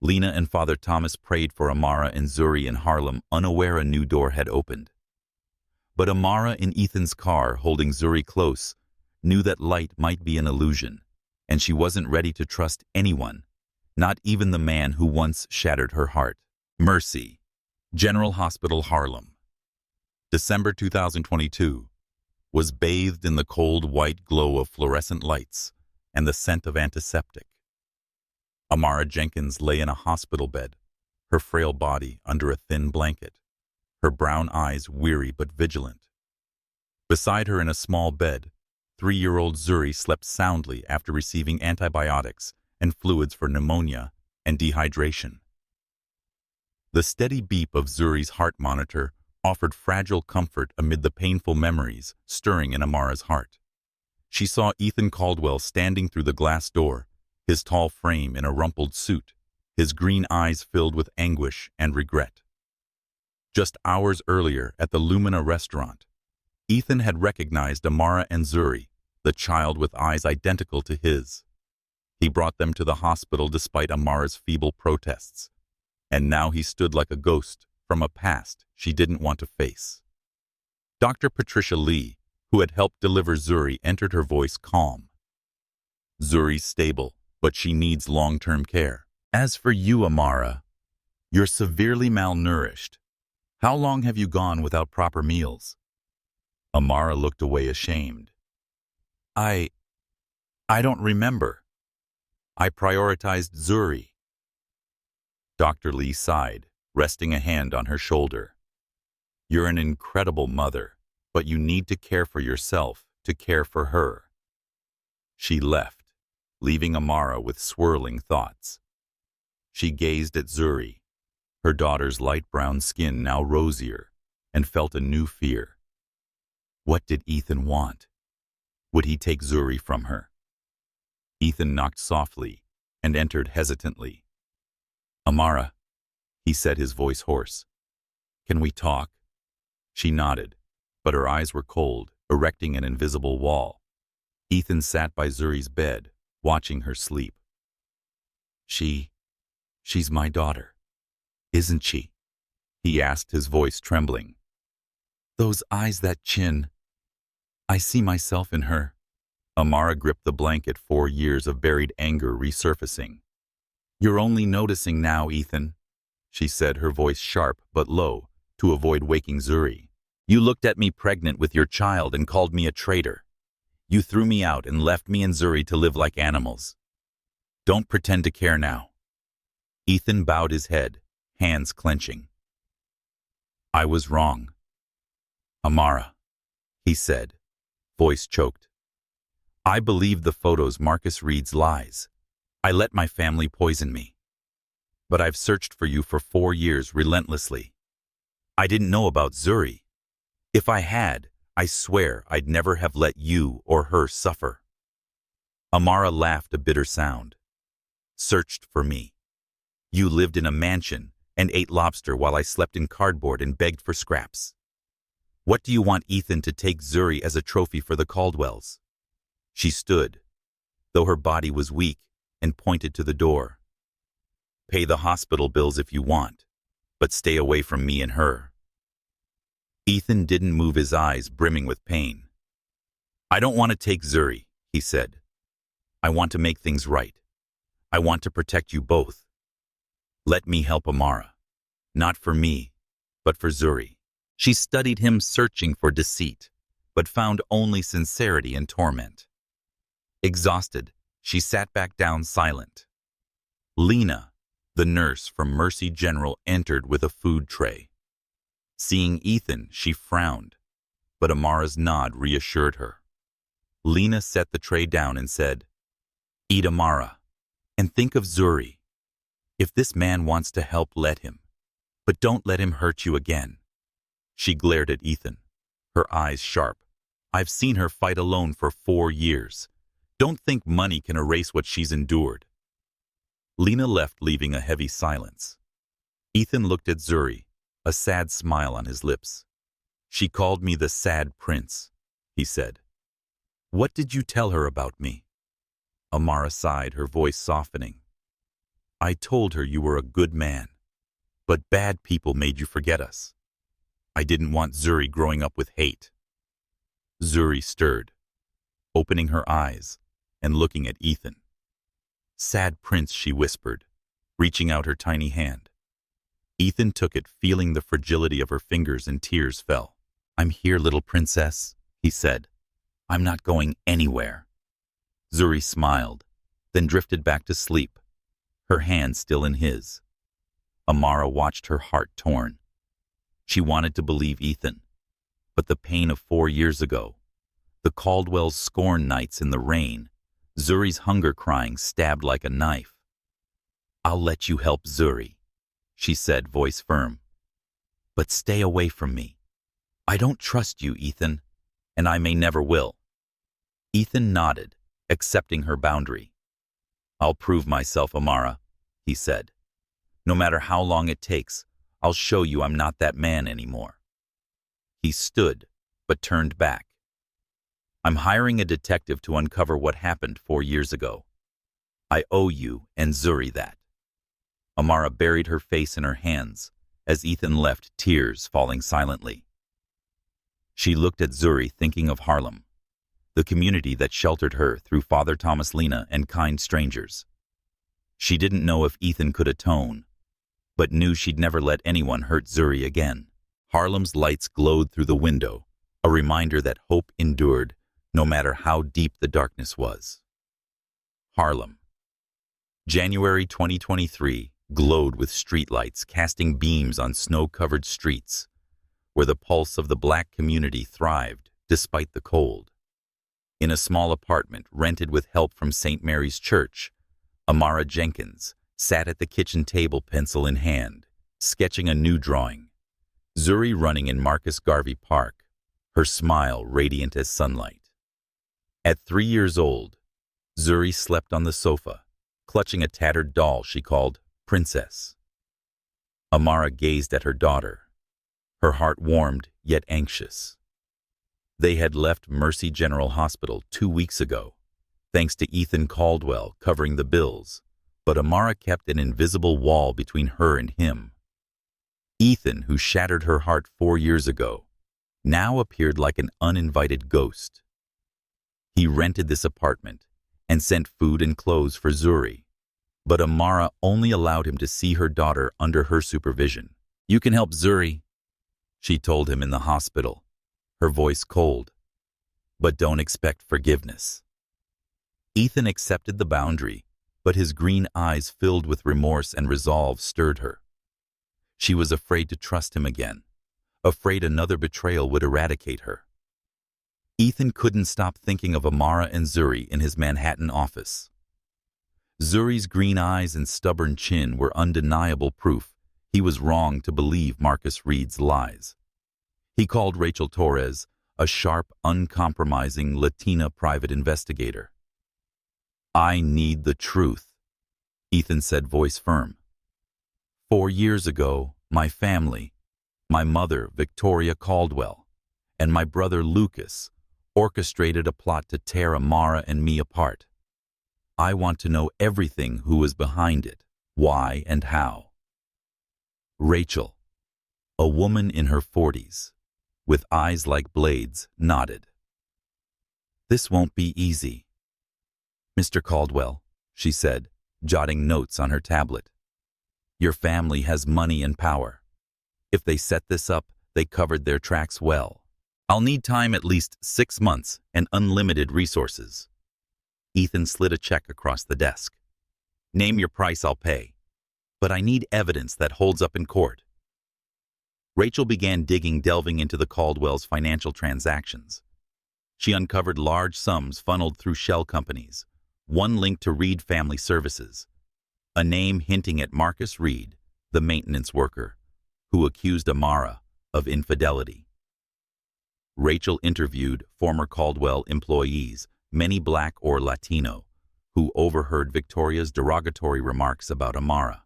Lena and Father Thomas prayed for Amara and Zuri in Harlem, unaware a new door had opened. But Amara, in Ethan's car, holding Zuri close, knew that light might be an illusion, and she wasn't ready to trust anyone, not even the man who once shattered her heart. Mercy, General Hospital, Harlem. December 2022 was bathed in the cold white glow of fluorescent lights and the scent of antiseptic. Amara Jenkins lay in a hospital bed, her frail body under a thin blanket, her brown eyes weary but vigilant. Beside her in a small bed, 3-year-old Zuri slept soundly after receiving antibiotics and fluids for pneumonia and dehydration. The steady beep of Zuri's heart monitor offered fragile comfort amid the painful memories stirring in Amara's heart. She saw Ethan Caldwell standing through the glass door, his tall frame in a rumpled suit, his green eyes filled with anguish and regret. Just hours earlier at the Lumina restaurant, Ethan had recognized Amara and Zuri, the child with eyes identical to his. He brought them to the hospital despite Amara's feeble protests, and now he stood like a ghost from a past she didn't want to face. Dr. Patricia Lee, who had helped deliver Zuri, entered, her voice calm. "Zuri's stable, but she needs long-term care. As for you, Amara, you're severely malnourished. How long have you gone without proper meals?" Amara looked away, ashamed. I don't remember. I prioritized Zuri." Dr. Lee sighed, resting a hand on her shoulder. "You're an incredible mother, but you need to care for yourself to care for her." She left, leaving Amara with swirling thoughts. She gazed at Zuri, her daughter's light brown skin now rosier, and felt a new fear. What did Ethan want? Would he take Zuri from her? Ethan knocked softly and entered hesitantly. "Amara," he said, his voice hoarse. "Can we talk?" She nodded, but her eyes were cold, erecting an invisible wall. Ethan sat by Zuri's bed, watching her sleep. She's my daughter, isn't she?" he asked, his voice trembling. "Those eyes, that chin. I see myself in her." Amara gripped the blanket, 4 years of buried anger resurfacing. "You're only noticing now, Ethan," she said, her voice sharp but low, to avoid waking Zuri. "You looked at me pregnant with your child and called me a traitor. You threw me out and left me and Zuri to live like animals. Don't pretend to care now." Ethan bowed his head, hands clenching. "I was wrong, Amara," he said, voice choked. "I believed the photos, Marcus Reed's lies. I let my family poison me. But I've searched for you for 4 years relentlessly. I didn't know about Zuri. If I had, I swear I'd never have let you or her suffer." Amara laughed a bitter sound. "Searched for me. You lived in a mansion and ate lobster while I slept in cardboard and begged for scraps. What do you want Ethan to take Zuri as a trophy for the Caldwells?" She stood, though her body was weak, and pointed to the door. "Pay the hospital bills if you want, but stay away from me and her." Ethan didn't move, his eyes brimming with pain. "I don't want to take Zuri," he said. "I want to make things right. I want to protect you both. Let me help Amara. Not for me, but for Zuri." She studied him, searching for deceit, but found only sincerity and torment. Exhausted, she sat back down silent. Lena, the nurse from Mercy General, entered with a food tray. Seeing Ethan, she frowned, but Amara's nod reassured her. Lena set the tray down and said, "Eat, Amara, and think of Zuri. If this man wants to help, let him, but don't let him hurt you again." She glared at Ethan, her eyes sharp. "I've seen her fight alone for 4 years. Don't think money can erase what she's endured." Lena left, leaving a heavy silence. Ethan looked at Zuri, a sad smile on his lips. "She called me the sad prince," he said. "What did you tell her about me?" Amara sighed, her voice softening. "I told her you were a good man, but bad people made you forget us. I didn't want Zuri growing up with hate." Zuri stirred, opening her eyes and looking at Ethan. "Sad prince," she whispered, reaching out her tiny hand. Ethan took it, feeling the fragility of her fingers, and tears fell. "I'm here, little princess," he said. "I'm not going anywhere." Zuri smiled, then drifted back to sleep, her hand still in his. Amara watched, her heart torn. She wanted to believe Ethan, but the pain of 4 years ago, the Caldwell's scorn nights in the rain, Zuri's hunger crying stabbed like a knife. "I'll let you help Zuri," she said, voice firm. "But stay away from me. I don't trust you, Ethan, and I may never will." Ethan nodded, accepting her boundary. "I'll prove myself, Amara," he said. "No matter how long it takes, I'll show you I'm not that man anymore." He stood, but turned back. "I'm hiring a detective to uncover what happened 4 years ago. I owe you and Zuri that." Amara buried her face in her hands as Ethan left, tears falling silently. She looked at Zuri, thinking of Harlem, the community that sheltered her through Father Thomas, Lena, and kind strangers. She didn't know if Ethan could atone, but knew she'd never let anyone hurt Zuri again. Harlem's lights glowed through the window, a reminder that hope endured no matter how deep the darkness was. Harlem. January 2023 glowed with streetlights, casting beams on snow-covered streets, where the pulse of the black community thrived despite the cold. In a small apartment rented with help from St. Mary's Church, Amara Jenkins sat at the kitchen table, pencil in hand, sketching a new drawing. Zuri running in Marcus Garvey Park, her smile radiant as sunlight. At 3 years old, Zuri slept on the sofa, clutching a tattered doll she called Princess. Amara gazed at her daughter, her heart warmed yet anxious. They had left Mercy General Hospital 2 weeks ago, thanks to Ethan Caldwell covering the bills, but Amara kept an invisible wall between her and him. Ethan, who shattered her heart 4 years ago, now appeared like an uninvited ghost. He rented this apartment and sent food and clothes for Zuri, but Amara only allowed him to see her daughter under her supervision. "You can help Zuri," she told him in the hospital, her voice cold, "but don't expect forgiveness." Ethan accepted the boundary, but his green eyes, filled with remorse and resolve, stirred her. She was afraid to trust him again, afraid another betrayal would eradicate her. Ethan couldn't stop thinking of Amara and Zuri in his Manhattan office. Zuri's green eyes and stubborn chin were undeniable proof he was wrong to believe Marcus Reed's lies. He called Rachel Torres a sharp, uncompromising Latina private investigator. "I need the truth," Ethan said, voice firm. "4 years ago, my family, my mother, Victoria Caldwell, and my brother Lucas orchestrated a plot to tear Amara and me apart. I want to know everything who was behind it, why and how." Rachel, a woman in her 40s, with eyes like blades, nodded. "This won't be easy." "Mr. Caldwell," she said, jotting notes on her tablet. "Your family has money and power. If they set this up, they covered their tracks well. I'll need time, at least 6 months, and unlimited resources." Ethan slid a check across the desk. "Name your price, I'll pay. But I need evidence that holds up in court." Rachel began delving into the Caldwell's financial transactions. She uncovered large sums funneled through shell companies, one linked to Reed Family Services, a name hinting at Marcus Reed, the maintenance worker, who accused Amara of infidelity. Rachel interviewed former Caldwell employees, many Black or Latino, who overheard Victoria's derogatory remarks about Amara.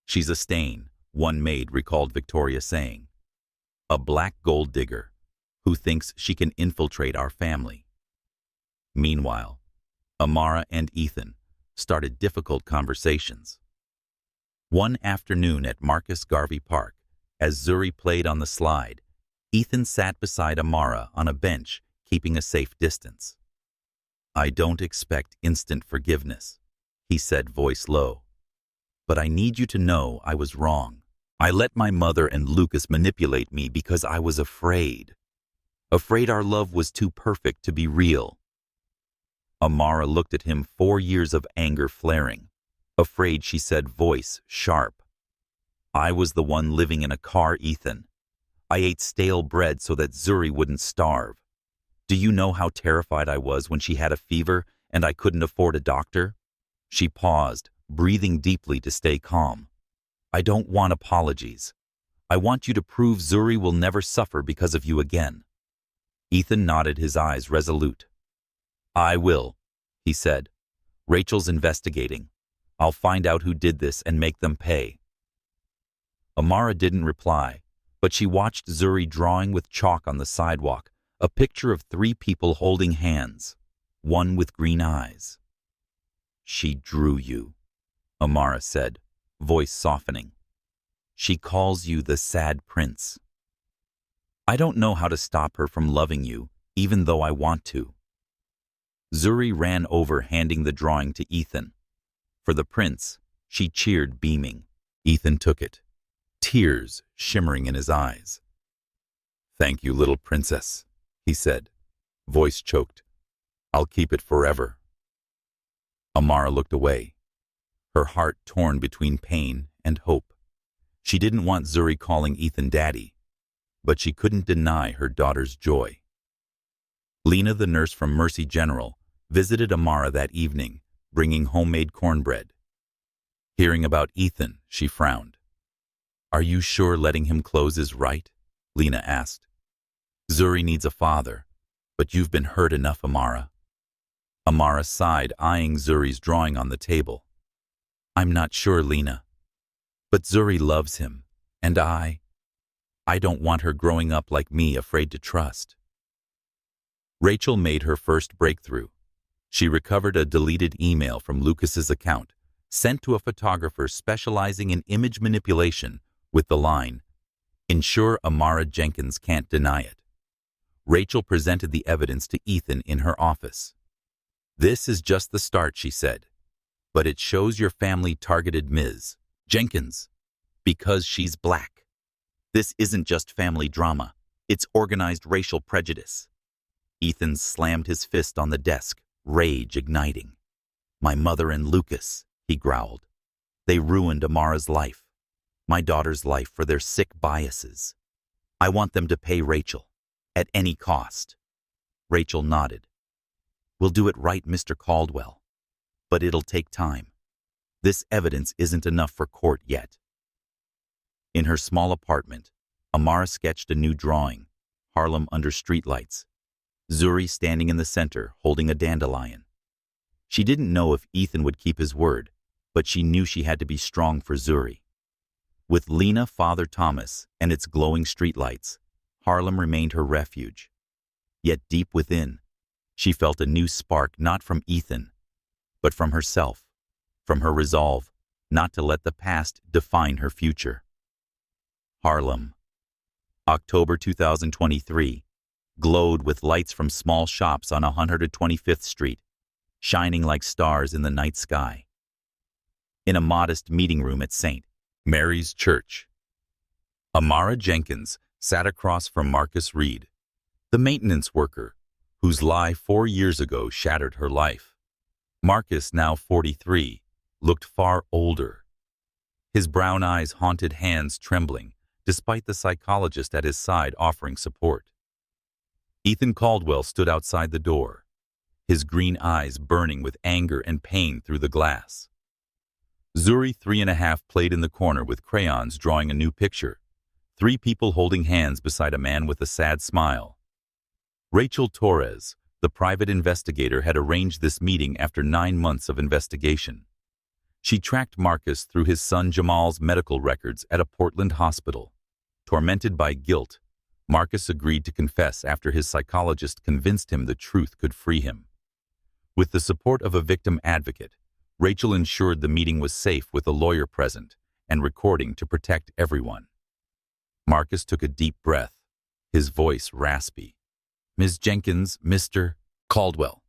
"She's a stain," one maid recalled Victoria saying. "A black gold digger who thinks she can infiltrate our family." Meanwhile, Amara and Ethan started difficult conversations. One afternoon at Marcus Garvey Park, as Zuri played on the slide, Ethan sat beside Amara on a bench, keeping a safe distance. "I don't expect instant forgiveness," he said, voice low. "But I need you to know I was wrong. I let my mother and Lucas manipulate me because I was afraid. Afraid our love was too perfect to be real." Amara looked at him, 4 years of anger flaring. "Afraid," she said, voice sharp. "I was the one living in a car, Ethan. I ate stale bread so that Zuri wouldn't starve. Do you know how terrified I was when she had a fever and I couldn't afford a doctor?" She paused, breathing deeply to stay calm. "I don't want apologies. I want you to prove Zuri will never suffer because of you again." Ethan nodded, his eyes resolute. "I will," he said. "Rachel's investigating. I'll find out who did this and make them pay." Amara didn't reply, but she watched Zuri drawing with chalk on the sidewalk a picture of 3 people holding hands, one with green eyes. "She drew you," Amara said, voice softening. "She calls you the sad prince. I don't know how to stop her from loving you, even though I want to." Zuri ran over, handing the drawing to Ethan. For the prince, she cheered, beaming. Ethan took it, tears shimmering in his eyes. "Thank you, little princess," he said, voice choked. "I'll keep it forever." Amara looked away, her heart torn between pain and hope. She didn't want Zuri calling Ethan daddy, but she couldn't deny her daughter's joy. Lena, the nurse from Mercy General, visited Amara that evening, bringing homemade cornbread. Hearing about Ethan, she frowned. "Are you sure letting him close is right?" Lena asked. "Zuri needs a father, but you've been hurt enough, Amara." Amara sighed, eyeing Zuri's drawing on the table. "I'm not sure, Lena. But Zuri loves him, and I don't want her growing up like me, afraid to trust." Rachel made her first breakthrough. She recovered a deleted email from Lucas's account, sent to a photographer specializing in image manipulation, with the line, "Ensure Amara Jenkins can't deny it." Rachel presented the evidence to Ethan in her office. "This is just the start," she said, "but it shows your family targeted Ms. Jenkins because she's Black. This isn't just family drama, it's organized racial prejudice." Ethan slammed his fist on the desk, rage igniting. "My mother and Lucas," he growled. "They ruined Amara's life, my daughter's life, for their sick biases. I want them to pay Rachel, at any cost." Rachel nodded. "We'll do it right, Mr. Caldwell. But it'll take time. This evidence isn't enough for court yet." In her small apartment, Amara sketched a new drawing, Harlem under streetlights. Zuri standing in the center, holding a dandelion. She didn't know if Ethan would keep his word, but she knew she had to be strong for Zuri. With Lena, Father Thomas, and its glowing streetlights, Harlem remained her refuge. Yet deep within, she felt a new spark not from Ethan, but from herself, from her resolve not to let the past define her future. Harlem, October 2023, glowed with lights from small shops on 125th Street, shining like stars in the night sky. In a modest meeting room at St. Mary's Church, Amara Jenkins sat across from Marcus Reed, the maintenance worker, whose lie 4 years ago shattered her life. Marcus, now 43, looked far older. His brown eyes haunted hands trembling, despite the psychologist at his side offering support. Ethan Caldwell stood outside the door, his green eyes burning with anger and pain through the glass. Zuri, 3.5, played in the corner with crayons drawing a new picture, 3 people holding hands beside a man with a sad smile. Rachel Torres, the private investigator, had arranged this meeting after 9 months of investigation. She tracked Marcus through his son Jamal's medical records at a Portland hospital. Tormented by guilt, Marcus agreed to confess after his psychologist convinced him the truth could free him. With the support of a victim advocate, Rachel ensured the meeting was safe with a lawyer present and recording to protect everyone. Marcus took a deep breath, his voice raspy. "Ms. Jenkins, Mr. Caldwell."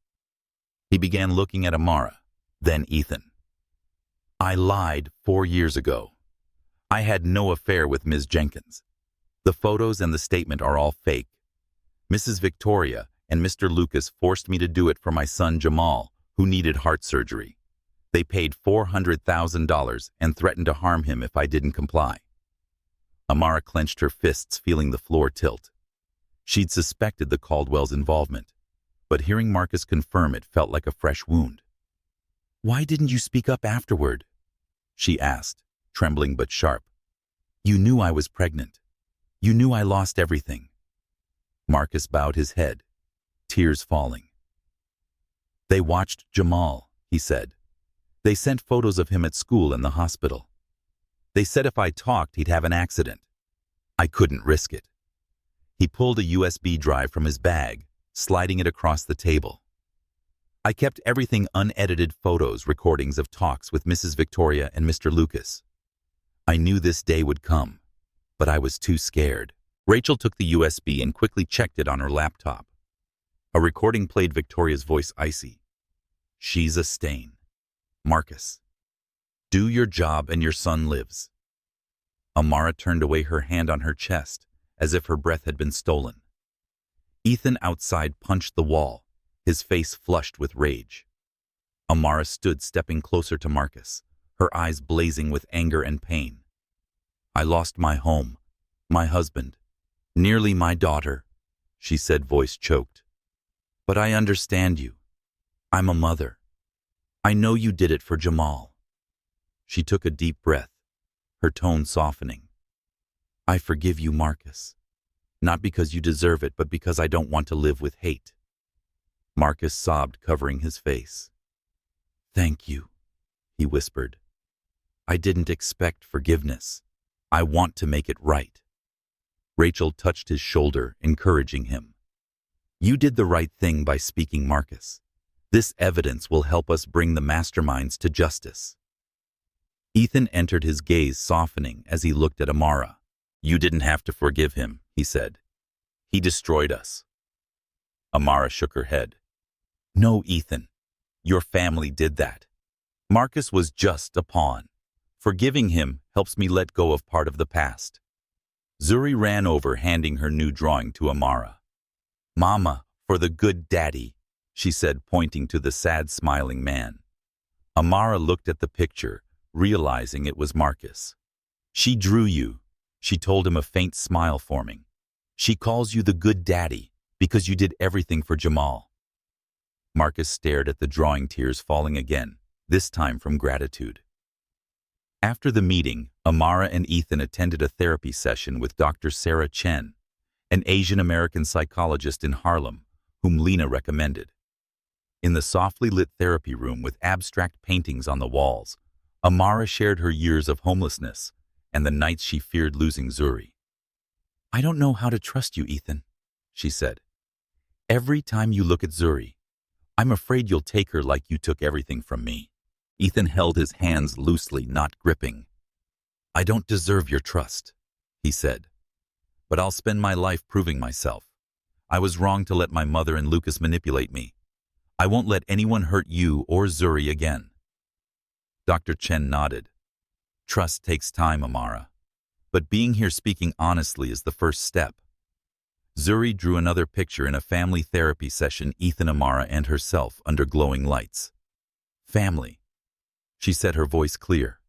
He began looking at Amara, then Ethan. "I lied 4 years ago. I had no affair with Ms. Jenkins. The photos and the statement are all fake. Mrs. Victoria and Mr. Lucas forced me to do it for my son Jamal, who needed heart surgery. They paid $400,000 and threatened to harm him if I didn't comply." Amara clenched her fists, feeling the floor tilt. She'd suspected the Caldwells' involvement, but hearing Marcus confirm it felt like a fresh wound. "Why didn't you speak up afterward?" she asked, trembling but sharp. "You knew I was pregnant. You knew I lost everything." Marcus bowed his head, tears falling. "They watched Jamal," he said. "They sent photos of him at school and the hospital. They said if I talked, he'd have an accident. I couldn't risk it." He pulled a USB drive from his bag, sliding it across the table. "I kept everything unedited: photos, recordings of talks with Mrs. Victoria and Mr. Lucas. I knew this day would come, but I was too scared." Rachel took the USB and quickly checked it on her laptop. A recording played, Victoria's voice icy. "She's a stain. Marcus, do your job and your son lives." Amara turned away, her hand on her chest, as if her breath had been stolen. Ethan outside punched the wall, his face flushed with rage. Amara stood, stepping closer to Marcus, her eyes blazing with anger and pain. "I lost my home, my husband, nearly my daughter," she said, voice choked. "But I understand you. I'm a mother. I know you did it for Jamal." She took a deep breath, her tone softening. "I forgive you, Marcus. Not because you deserve it, but because I don't want to live with hate." Marcus sobbed, covering his face. "Thank you," he whispered. "I didn't expect forgiveness. I want to make it right." Rachel touched his shoulder, encouraging him. "You did the right thing by speaking, Marcus. This evidence will help us bring the masterminds to justice." Ethan entered, his gaze softening as he looked at Amara. "You didn't have to forgive him," he said. "He destroyed us." Amara shook her head. "No, Ethan. Your family did that. Marcus was just a pawn. Forgiving him helps me let go of part of the past." Zuri ran over, handing her new drawing to Amara. "Mama, for the good daddy," she said, pointing to the sad, smiling man. Amara looked at the picture, realizing it was Marcus. "She drew you," she told him, a faint smile forming. "She calls you the good daddy because you did everything for Jamal." Marcus stared at the drawing, tears falling again, this time from gratitude. After the meeting, Amara and Ethan attended a therapy session with Dr. Sarah Chen, an Asian-American psychologist in Harlem, whom Lena recommended. In the softly lit therapy room with abstract paintings on the walls, Amara shared her years of homelessness and the nights she feared losing Zuri. "I don't know how to trust you, Ethan," she said. "Every time you look at Zuri, I'm afraid you'll take her like you took everything from me." Ethan held his hands loosely, not gripping. "I don't deserve your trust," he said, "but I'll spend my life proving myself. I was wrong to let my mother and Lucas manipulate me. I won't let anyone hurt you or Zuri again." Dr. Chen nodded. "Trust takes time, Amara, but being here speaking honestly is the first step." Zuri drew another picture in a family therapy session, Ethan, Amara, and herself under glowing lights. "Family," she said, her voice clear.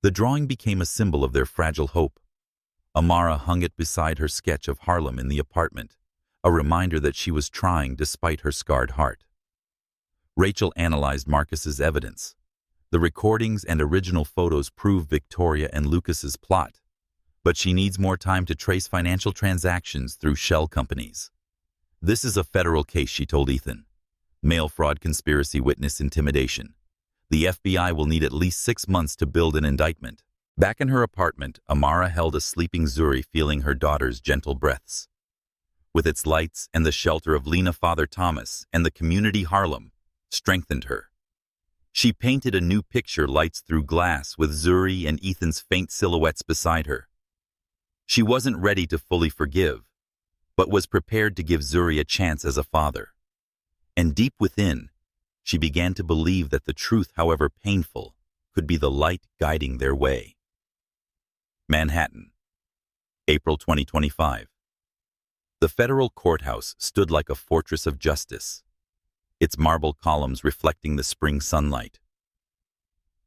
The drawing became a symbol of their fragile hope. Amara hung it beside her sketch of Harlem in the apartment, a reminder that she was trying despite her scarred heart. Rachel analyzed Marcus's evidence. The recordings and original photos prove Victoria and Lucas's plot, but she needs more time to trace financial transactions through shell companies. "This is a federal case," she told Ethan. "Mail fraud, conspiracy, witness intimidation. The FBI will need at least 6 months to build an indictment." Back in her apartment, Amara held a sleeping Zuri, feeling her daughter's gentle breaths. With its lights and the shelter of Lena, Father Thomas, and the community Harlem, strengthened her. She painted a new picture, lights through glass, with Zuri and Ethan's faint silhouettes beside her. She wasn't ready to fully forgive, but was prepared to give Zuri a chance as a father. And deep within, she began to believe that the truth, however painful, could be the light guiding their way. Manhattan, April 2025. The federal courthouse stood like a fortress of justice, its marble columns reflecting the spring sunlight.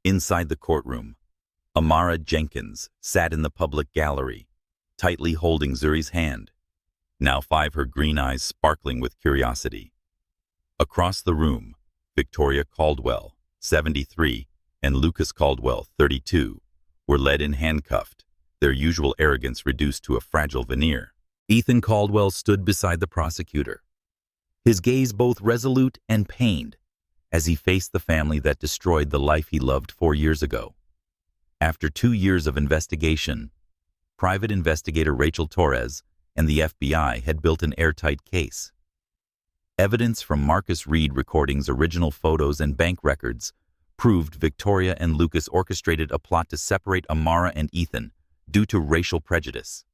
Inside the courtroom, Amara Jenkins sat in the public gallery, tightly holding Zuri's hand, now 5, her green eyes sparkling with curiosity. Across the room, Victoria Caldwell, 73, and Lucas Caldwell, 32, were led in handcuffed, their usual arrogance reduced to a fragile veneer. Ethan Caldwell stood beside the prosecutor, his gaze both resolute and pained, as he faced the family that destroyed the life he loved 4 years ago. After 2 years of investigation, private investigator Rachel Torres and the FBI had built an airtight case. Evidence from Marcus Reed recordings, original photos, and bank records proved Victoria and Lucas orchestrated a plot to separate Amara and Ethan due to racial prejudice.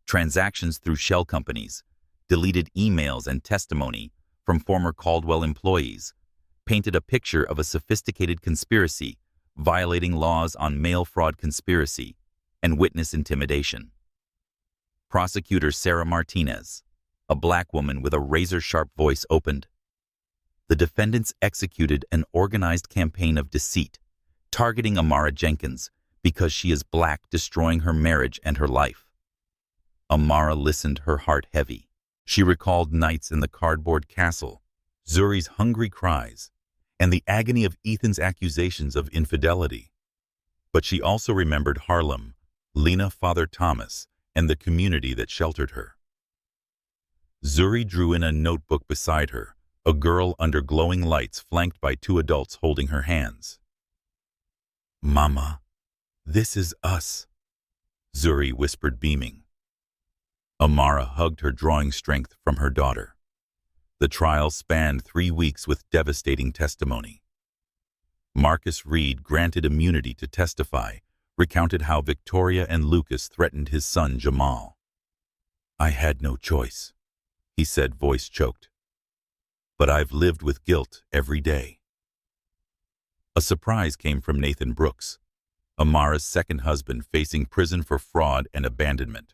Transactions through shell companies, deleted emails, and testimony from former Caldwell employees painted a picture of a sophisticated conspiracy violating laws on mail fraud, conspiracy, and witness intimidation. Prosecutor Sarah Martinez, a black woman with a razor-sharp voice, opened. The defendants executed an organized campaign of deceit, targeting Amara Jenkins because she is black, destroying her marriage and her life. Amara listened, her heart heavy. She recalled nights in the cardboard castle, Zuri's hungry cries, and the agony of Ethan's accusations of infidelity. But she also remembered Harlem, Lena, Father Thomas, and the community that sheltered her. Zuri drew in a notebook beside her, a girl under glowing lights flanked by 2 adults holding her hands. "Mama, this is us," Zuri whispered, beaming. Amara hugged her, drawing strength from her daughter. The trial spanned 3 weeks with devastating testimony. Marcus Reed, granted immunity to testify, recounted how Victoria and Lucas threatened his son Jamal. "I had no choice," he said, voice choked. "But I've lived with guilt every day." A surprise came from Nathan Brooks, Amara's second husband, facing prison for fraud and abandonment.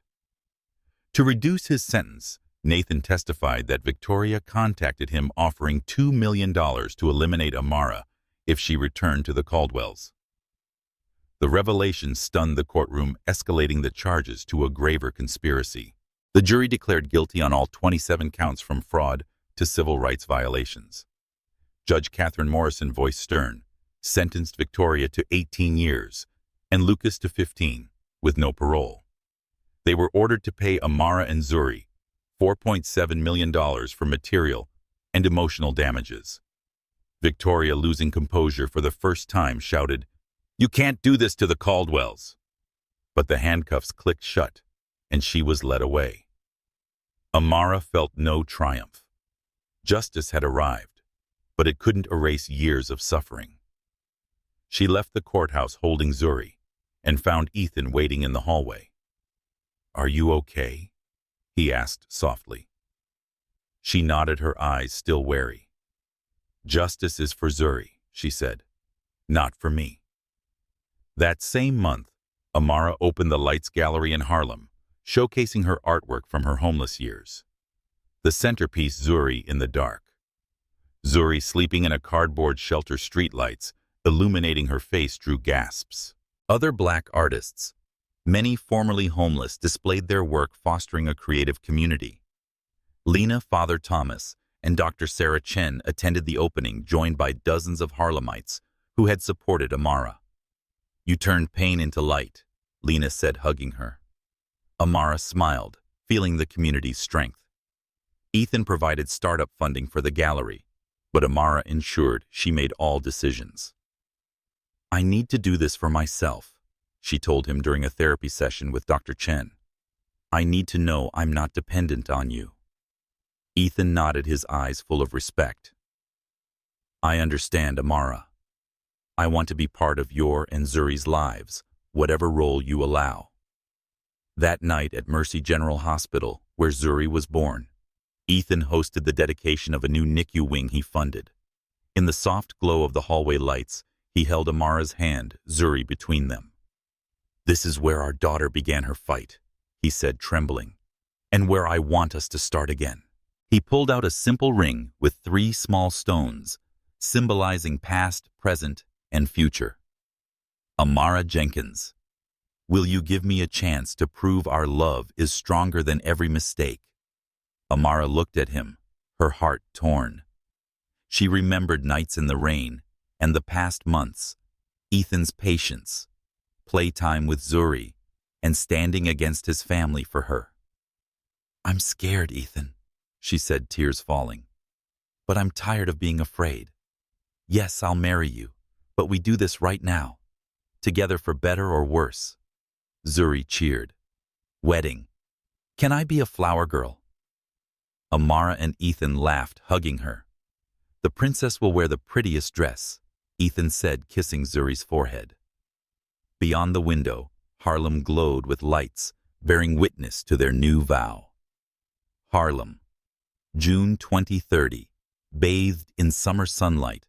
To reduce his sentence, Nathan testified that Victoria contacted him offering $2 million to eliminate Amara if she returned to the Caldwells. The revelation stunned the courtroom, escalating the charges to a graver conspiracy. The jury declared guilty on all 27 counts, from fraud to civil rights violations. Judge Catherine Morrison, voice stern, sentenced Victoria to 18 years and Lucas to 15, with no parole. They were ordered to pay Amara and Zuri $4.7 million for material and emotional damages. Victoria, losing composure for the first time, shouted, "You can't do this to the Caldwells!" But the handcuffs clicked shut, and she was led away. Amara felt no triumph. Justice had arrived, but it couldn't erase years of suffering. She left the courthouse holding Zuri and found Ethan waiting in the hallway. "Are you okay?" he asked softly. She nodded, her eyes still wary. "Justice is for Zuri," she said, "not for me." That same month, Amara opened the Lights Gallery in Harlem, showcasing her artwork from her homeless years. The centerpiece, Zuri in the Dark. Zuri sleeping in a cardboard shelter, streetlights illuminating her face, drew gasps. Other black artists, many formerly homeless, displayed their work, fostering a creative community. Lena, Father Thomas, and Dr. Sarah Chen attended the opening, joined by dozens of Harlemites who had supported Amara. "You turned pain into light," Lena said, hugging her. Amara smiled, feeling the community's strength. Ethan provided startup funding for the gallery, but Amara ensured she made all decisions. "I need to do this for myself," she told him during a therapy session with Dr. Chen. "I need to know I'm not dependent on you." Ethan nodded, his eyes full of respect. "I understand, Amara. I want to be part of your and Zuri's lives, whatever role you allow." That night at Mercy General Hospital, where Zuri was born, Ethan hosted the dedication of a new NICU wing he funded. In the soft glow of the hallway lights, he held Amara's hand, Zuri between them. "This is where our daughter began her fight," he said, trembling, "and where I want us to start again." He pulled out a simple ring with 3 small stones, symbolizing past, present, and future. "Amara Jenkins, will you give me a chance to prove our love is stronger than every mistake?" Amara looked at him, her heart torn. She remembered nights in the rain and the past months, Ethan's patience, playtime with Zuri, and standing against his family for her. "I'm scared, Ethan," she said, tears falling. "But I'm tired of being afraid. Yes, I'll marry you, but we do this right now, together for better or worse." Zuri cheered. "Wedding. Can I be a flower girl?" Amara and Ethan laughed, hugging her. "The princess will wear the prettiest dress," Ethan said, kissing Zuri's forehead. Beyond the window, Harlem glowed with lights, bearing witness to their new vow. Harlem, June 2030, bathed in summer sunlight,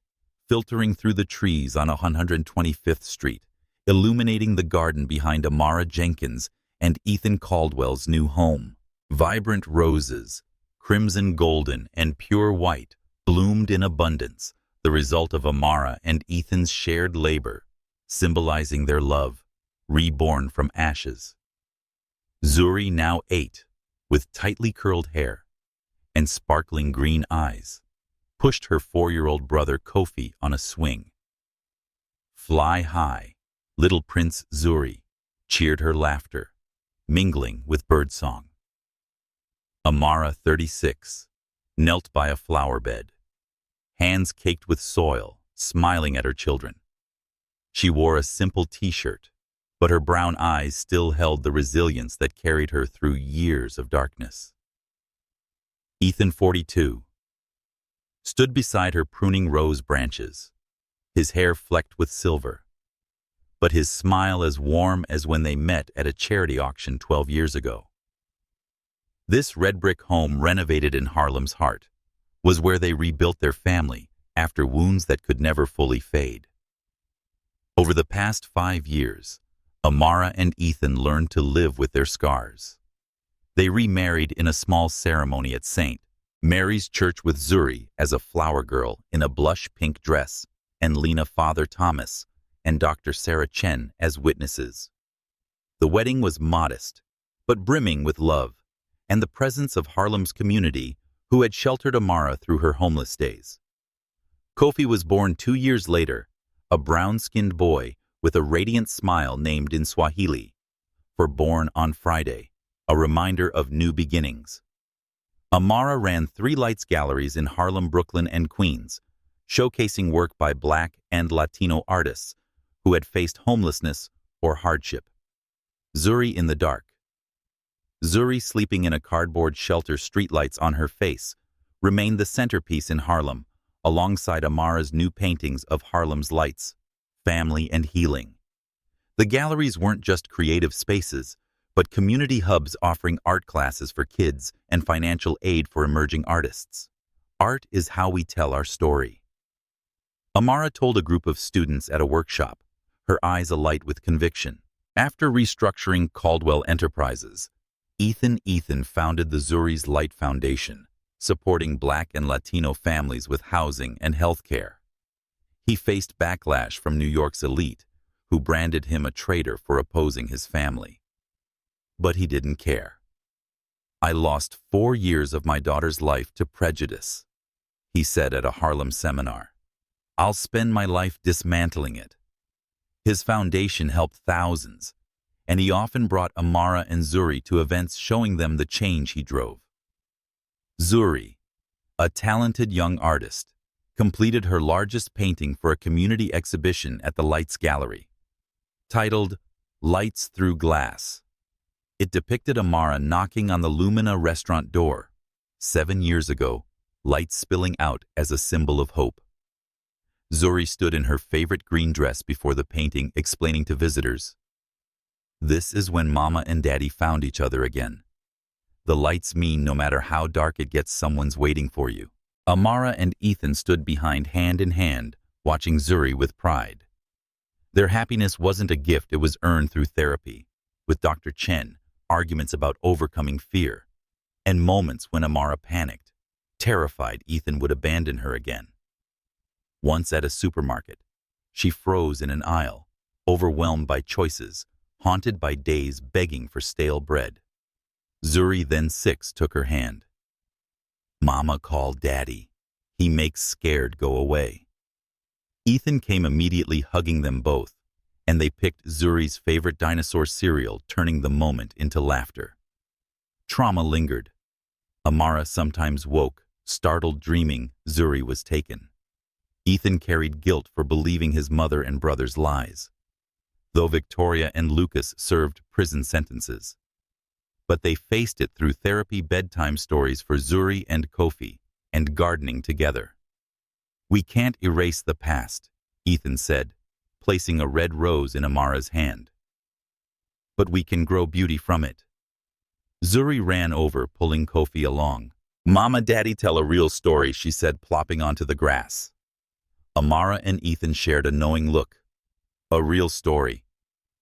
filtering through the trees on 125th Street, illuminating the garden behind Amara Jenkins and Ethan Caldwell's new home. Vibrant roses, crimson, golden, and pure white, bloomed in abundance, the result of Amara and Ethan's shared labor, symbolizing their love, reborn from ashes. Zuri, now 8, with tightly curled hair and sparkling green eyes, pushed her 4-year-old brother Kofi on a swing. Fly high, little Prince Zuri cheered her laughter, mingling with birdsong. Amara, 36, knelt by a flower bed, hands caked with soil, smiling at her children. She wore a simple t-shirt, but her brown eyes still held the resilience that carried her through years of darkness. Ethan, 42, stood beside her, pruning rose branches, his hair flecked with silver, but his smile as warm as when they met at a charity auction 12 years ago. This red brick home, renovated in Harlem's heart, was where they rebuilt their family after wounds that could never fully fade. Over the past 5 years, Amara and Ethan learned to live with their scars. They remarried in a small ceremony at St. Mary's Church with Zuri as a flower girl in a blush pink dress, and Lena, Father Thomas, and Dr. Sarah Chen as witnesses. The wedding was modest, but brimming with love and the presence of Harlem's community, who had sheltered Amara through her homeless days. Kofi was born 2 years later, a brown-skinned boy with a radiant smile named in Swahili for Born on Friday, a reminder of new beginnings. Amara ran 3 lights galleries in Harlem, Brooklyn, and Queens, showcasing work by Black and Latino artists who had faced homelessness or hardship. Zuri in the dark. Zuri, sleeping in a cardboard shelter, streetlights on her face, remained the centerpiece in Harlem, alongside Amara's new paintings of Harlem's lights, family, and healing. The galleries weren't just creative spaces, but community hubs offering art classes for kids and financial aid for emerging artists. Art is how we tell our story. Amara told a group of students at a workshop, her eyes alight with conviction. After restructuring Caldwell Enterprises, Ethan founded the Zuri's Light Foundation, supporting Black and Latino families with housing and health care. He faced backlash from New York's elite, who branded him a traitor for opposing his family. But he didn't care. "I lost 4 years of my daughter's life to prejudice," he said at a Harlem seminar. "I'll spend my life dismantling it." His foundation helped thousands, and he often brought Amara and Zuri to events showing them the change he drove. Zuri, a talented young artist, completed her largest painting for a community exhibition at the Lights Gallery. Titled Lights Through Glass, it depicted Amara knocking on the Lumina restaurant door, 7 years ago, lights spilling out as a symbol of hope. Zuri stood in her favorite green dress before the painting, explaining to visitors, "This is when Mama and Daddy found each other again. The lights mean no matter how dark it gets, someone's waiting for you." Amara and Ethan stood behind, hand in hand, watching Zuri with pride. Their happiness wasn't a gift, it was earned through therapy, with Dr. Chen, arguments about overcoming fear, and moments when Amara panicked, terrified Ethan would abandon her again. Once at a supermarket, she froze in an aisle, overwhelmed by choices, haunted by days begging for stale bread. Zuri, then 6, took her hand. "Mama, call Daddy. He makes scared go away." Ethan came immediately, hugging them both, and they picked Zuri's favorite dinosaur cereal, turning the moment into laughter. Trauma lingered. Amara sometimes woke, startled, dreaming Zuri was taken. Ethan carried guilt for believing his mother and brother's lies, though Victoria and Lucas served prison sentences. But they faced it through therapy, bedtime stories for Zuri and Kofi, and gardening together. "We can't erase the past," Ethan said, placing a red rose in Amara's hand. "But we can grow beauty from it." Zuri ran over, pulling Kofi along. "Mama, Daddy, tell a real story," she said, plopping onto the grass. Amara and Ethan shared a knowing look. "A real story,"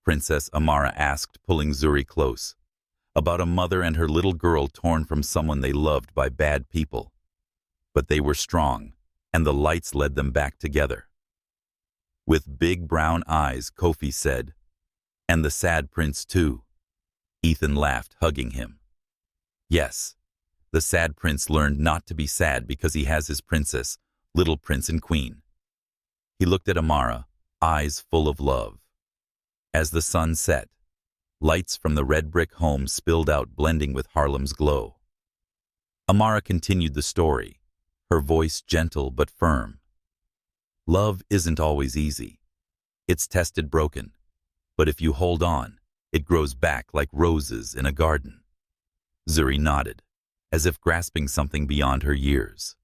Princess Amara asked, pulling Zuri close. "About a mother and her little girl torn from someone they loved by bad people. But they were strong, and the lights led them back together." With big brown eyes, Kofi said, "And the sad prince too." Ethan laughed, hugging him. "Yes, the sad prince learned not to be sad because he has his princess, little prince and queen." He looked at Amara, eyes full of love. As the sun set, lights from the red brick home spilled out, blending with Harlem's glow. Amara continued the story, her voice gentle but firm. "Love isn't always easy. It's tested, broken. But if you hold on, it grows back like roses in a garden." Zuri nodded, as if grasping something beyond her years.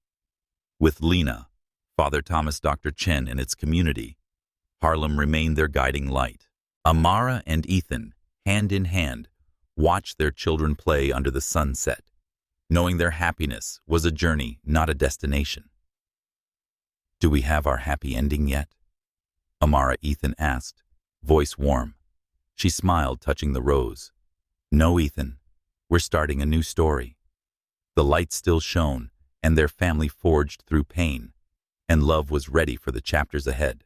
With Lena, Father Thomas, Dr. Chen, and its community, Harlem remained their guiding light. Amara and Ethan, hand in hand, watched their children play under the sunset, knowing their happiness was a journey, not a destination. "Do we have our happy ending yet?" Amara Ethan asked, voice warm. She smiled, touching the rose. "No, Ethan, we're starting a new story." The light still shone, and their family forged through pain, and love was ready for the chapters ahead.